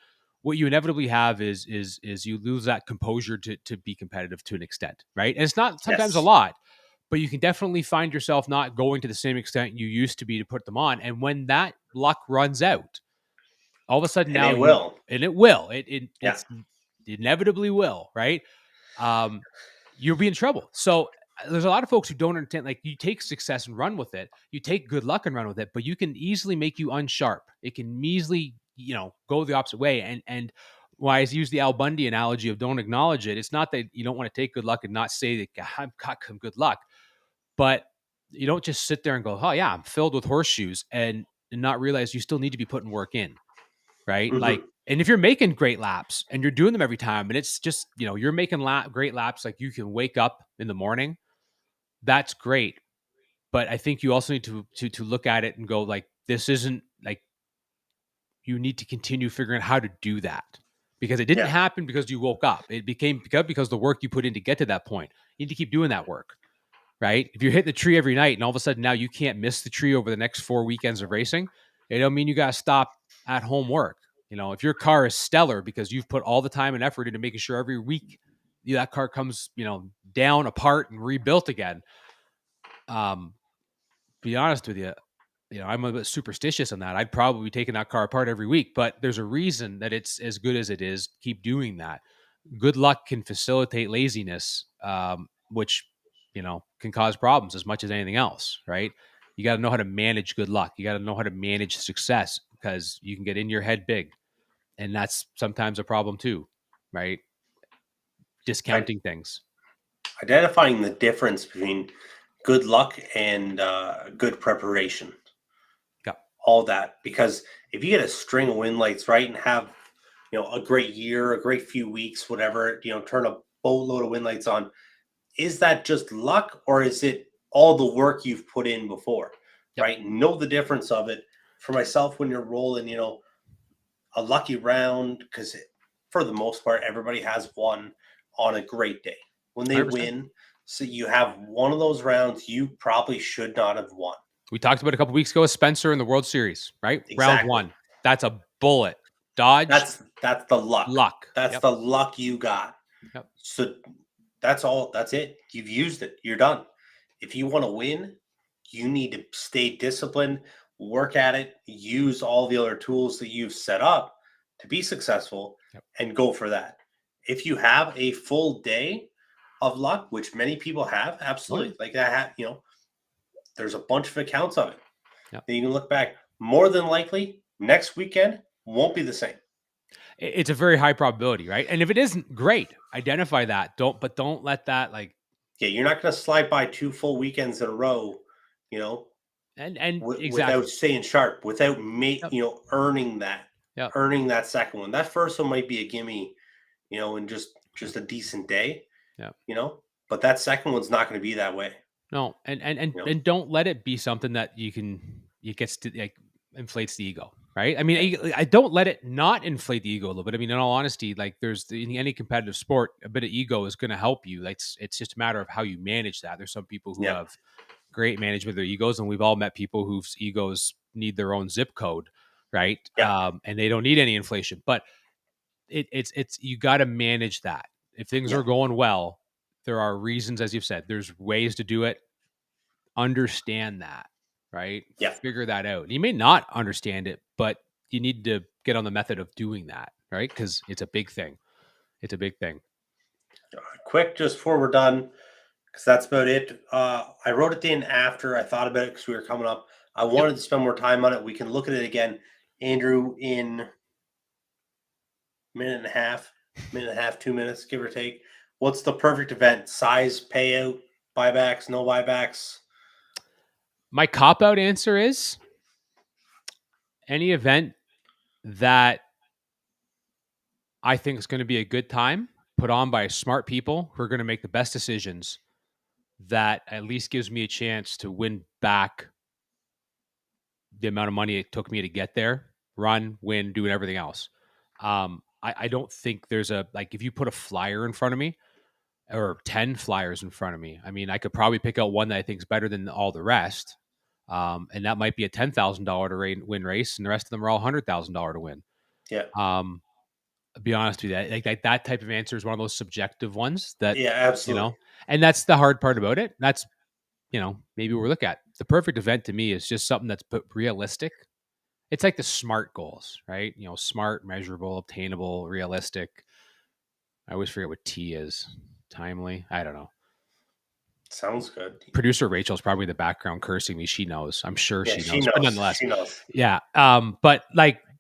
what you inevitably have is you lose that composure to be competitive to an extent, right? And it's not sometimes a lot, but you can definitely find yourself not going to the same extent you used to be to put them on. And when that luck runs out, all of a sudden it will. It inevitably will, right? You'll be in trouble. So there's a lot of folks who don't understand, like, you take success and run with it. You take good luck and run with it, but you can easily make you unsharp. It can easily, go the opposite way. And why I use the Al Bundy analogy of don't acknowledge it. It's not that you don't want to take good luck and not say that I've got some good luck, but you don't just sit there and go, oh yeah, I'm filled with horseshoes, and not realize you still need to be putting work in. Right? Mm-hmm. Like, and if you're making great laps and you're doing them every time, and it's just, you're making great laps, like you can wake up in the morning, that's great. But I think you also need to look at it and go, like, this isn't like, you need to continue figuring out how to do that, because it didn't happen because you woke up. It became because the work you put in to get to that point. You need to keep doing that work, right? If you hit the tree every night and all of a sudden now you can't miss the tree over the next 4 weekends of racing, it don't mean you got to stop at home work. If your car is stellar because you've put all the time and effort into making sure every week that car comes, down, apart, and rebuilt again. Be honest with you, I'm a bit superstitious on that. I'd probably be taking that car apart every week, but there's a reason that it's as good as it is. Keep doing that. Good luck can facilitate laziness, which, can cause problems as much as anything else, right? You got to know how to manage good luck. You got to know how to manage success, because you can get in your head big, and that's sometimes a problem too, right? Discounting things. Identifying the difference between good luck and good preparation. Yeah. All that, because if you get a string of win lights, right, and have a great year, a great few weeks, whatever, turn a boatload of win lights on, is that just luck, or is it all the work you've put in before? Yep. Right? Know the difference of it. For myself, when you're rolling, a lucky round, because for the most part, everybody has one on a great day when they 100%. win. So you have one of those rounds you probably should not have won. We talked about it a couple weeks ago with Spencer in the World Series, right? Round Exactly. one. That's a bullet. Dodge. That's the luck. Luck. That's Yep. the luck you got. Yep. So that's all. That's it. You've used it. You're done. If you want to win, you need to stay disciplined, work at it, use all the other tools that you've set up to be successful, Yep. and go for that. If you have a full day of luck, which many people have, absolutely. Like that, there's a bunch of accounts of it. Yep. Then you can look back. More than likely, next weekend won't be the same. It's a very high probability, right? And if it isn't, great. Identify that. Don't let that you're not going to slide by 2 full weekends in a row, and exactly. without staying sharp, without Yep. earning that, Yep. earning that second one. That first one might be a gimme, and just a decent day, Yep. But that second one's not going to be that way. No, and don't let it be something that it gets to inflates the ego, right? I mean, I don't let it not inflate the ego a little bit. I mean, in all honesty, there's in any competitive sport, a bit of ego is going to help you. It's just a matter of how you manage that. There's some people who have great management of their egos, and we've all met people whose egos need their own zip code, right? Yeah. And they don't need any inflation, but it's you got to manage that. If things are going well, there are reasons, as you've said, there's ways to do it. Understand that, right? Yeah. Figure that out. You may not understand it, but you need to get on the method of doing that, right? Because it's a big thing. It's a big thing. Quick, just before we're done, because that's about it. I wrote it in after I thought about it because we were coming up. I wanted to spend more time on it. We can look at it again, Andrew, in minute and a half, 2 minutes, give or take. What's the perfect event? Size, payout, buybacks, no buybacks? My cop-out answer is any event that I think is going to be a good time, put on by smart people who are going to make the best decisions, that at least gives me a chance to win back the amount of money it took me to get there, run, win, doing everything else. I don't think there's if you put a flyer in front of me or 10 flyers in front of me, I mean, I could probably pick out one that I think is better than all the rest. And that might be a $10,000 to win race, and the rest of them are all $100,000 to win. Yeah. I'll be honest with you, that type of answer is one of those subjective ones that, absolutely. And that's the hard part about it. That's, maybe what we look at. The perfect event to me is just something that's realistic. It's like the SMART goals, right? Smart, measurable, obtainable, realistic. I always forget what T is. Timely. I don't know. Sounds good. Producer Rachel's probably in the background cursing me. She knows. I'm sure she knows. But nonetheless, she knows. Yeah. But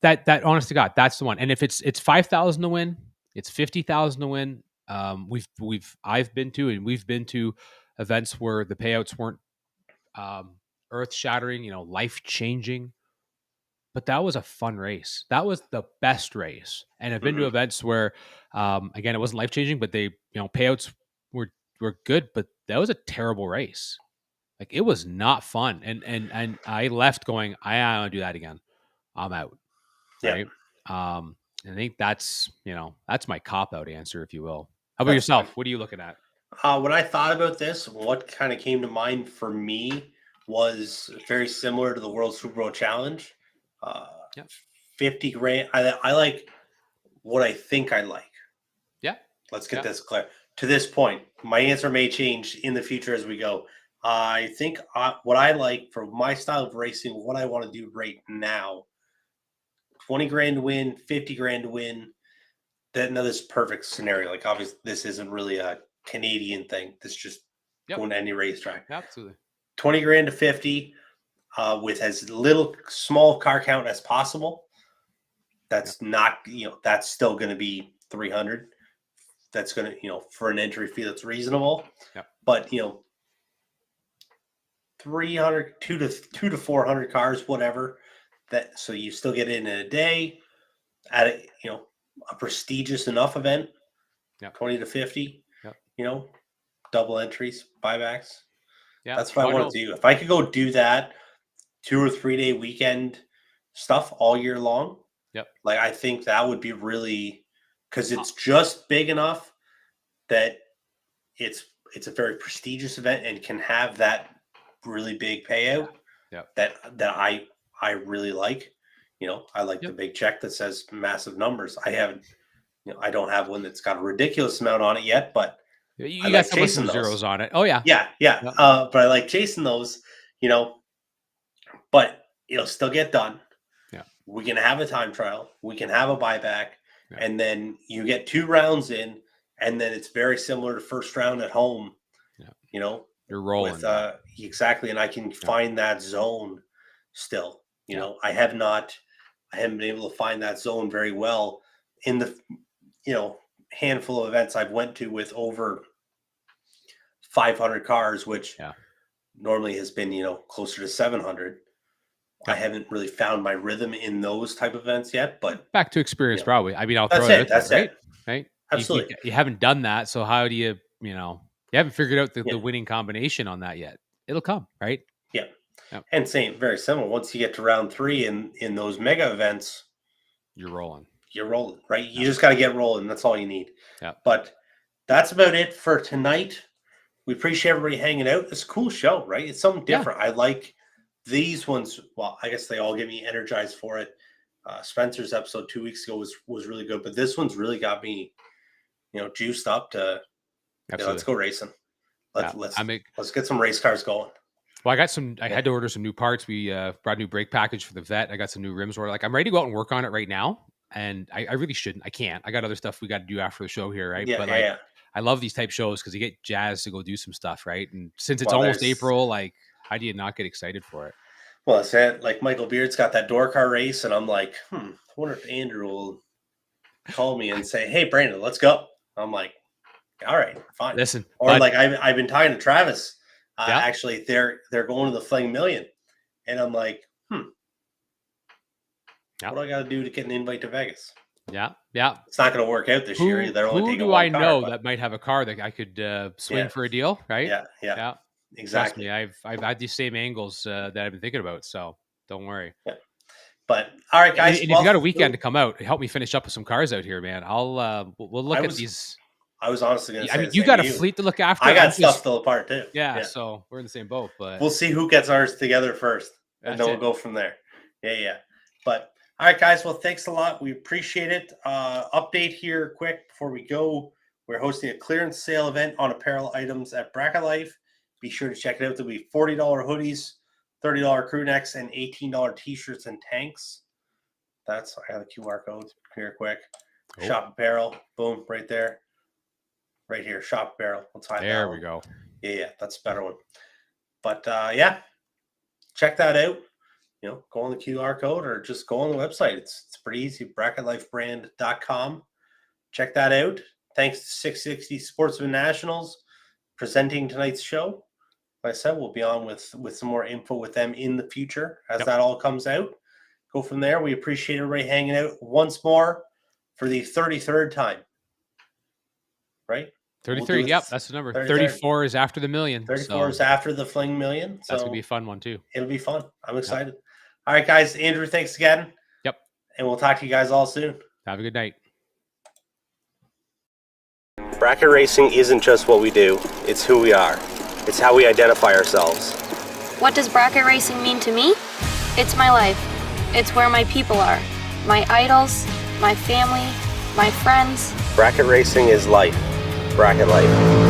that honest to God, that's the one. And if it's 5,000 to win, it's 50,000 to win. I've been to events where the payouts weren't earth shattering, life changing. But that was a fun race. That was the best race. And I've been to events where, again, it wasn't life changing, but they, payouts were good. But that was a terrible race. It was not fun. And I left going, I don't want to do that again. I'm out. Right. I think that's my cop out answer, if you will. How about yourself? Fun. What are you looking at? When I thought about this, what kind of came to mind for me was very similar to the World Super Bowl Challenge. 50 grand. I like what I think I like. Yeah. Let's get this clear. To this point, my answer may change in the future as we go. I think what I like for my style of racing, what I want to do right now, 20 grand to win, 50 grand to win. Now this perfect scenario. Obviously, this isn't really a Canadian thing. This just Yep. going to any racetrack. Absolutely. 20 grand to 50 with as little small car count as possible. That's not, that's still going to be 300. That's going to, for an entry fee that's reasonable. Yep. But, 300, 2 to 400 cars, whatever. So you still get in a day at a prestigious enough event. Yep. 20 to 50. Yep. Double entries, buybacks. Yeah, That's what I want to do. If I could go do that 2 or 3 day weekend stuff all year long, like I think that would be really, because it's just big enough that it's a very prestigious event and can have that really big payout. That I really like. I like the big check that says massive numbers. I haven't, I don't have one that's got a ridiculous amount on it yet, but you I got like some zeros on it. Oh yeah. Yeah. But I like chasing those, but it'll still get done. Yeah. We can have a time trial. We can have a buyback. Yeah. And then you get 2 rounds in, and then it's very similar to first round at home. Yeah. You're rolling. With, exactly. And I can find that zone still. I haven't been able to find that zone very well in the, handful of events I've went to with over 500 cars, which normally has been, closer to 700. I haven't really found my rhythm in those type of events yet, but back to experience, probably. I mean, I'll that's throw it. it. That's right? it. Right. Absolutely. You haven't done that. So how do you haven't figured out the winning combination on that yet. It'll come, right? Yeah. Yep. And very similar. Once you get to round 3 in those mega events, you're rolling, right? You just got to get rolling. That's all you need. Yeah. But that's about it for tonight. We appreciate everybody hanging out. It's a cool show, right? It's something different. I like these ones. Well, I guess they all get me energized for it. Spencer's episode 2 weeks ago was really good, but this one's really got me, juiced up to, let's go racing. Let's get some race cars going. Well, I had to order some new parts. We brought a new brake package for the vet. I got some new rims ordered. Like, I'm ready to go out and work on it right now. And I really shouldn't. I can't. I got other stuff we got to do after the show here, right? I love these type shows because you get jazzed to go do some stuff, right? And since it's almost April, like, how do you not get excited for it? Well, it's like Michael Beard's got that door car race, and I'm like, I wonder if Andrew will call me and say, "Hey, Brandon, let's go." I'm like, "All right, fine." Listen, or like I've been talking to Travis. Actually, they're going to the Fling Million, and I'm like, what do I got to do to get an invite to Vegas? Yeah. It's not going to work out this year. They're only taking who do I know that might have a car that I could swing for a deal, right? Yeah. Exactly. Trust me, I've had these same angles that I've been thinking about, so don't worry. Yeah. But all right, guys. And if you got a weekend to come out, help me finish up with some cars out here, man. We'll look at these. I was honestly going to say, I mean, you got a fleet to look after. I got stuff still apart too. Yeah, so we're in the same boat, but we'll see who gets ours together first, and then we'll go from there. Yeah. But all right, guys. Well, thanks a lot. We appreciate it. Update here, quick before we go. We're hosting a clearance sale event on apparel items at Bracket Life. Be sure to check it out. There'll be $40 hoodies, $30 crew necks, and $18 t-shirts and tanks. I have the QR code here quick. Oh. Shop apparel. Boom, right there. Right here. Shop apparel. Let's hide there. That we go. Yeah, that's a better one. But check that out. Go on the QR code or just go on the website. It's pretty easy. BracketLifeBrand.com. Check that out. Thanks to 660 Sportsman Nationals presenting tonight's show. Like I said, we'll be on with some more info with them in the future as that all comes out. Go from there. We appreciate everybody hanging out once more for the 33rd time. Right? 33. Yep, that's the number. 34 is after the million. 34 is after the Fling Million. So that's going to be a fun one, too. It'll be fun. I'm excited. Yep. All right, guys. Andrew, thanks again. Yep. And we'll talk to you guys all soon. Have a good night. Bracket racing isn't just what we do. It's who we are. It's how we identify ourselves. What does bracket racing mean to me? It's my life. It's where my people are. My idols, my family, my friends. Bracket racing is life. Bracket Life.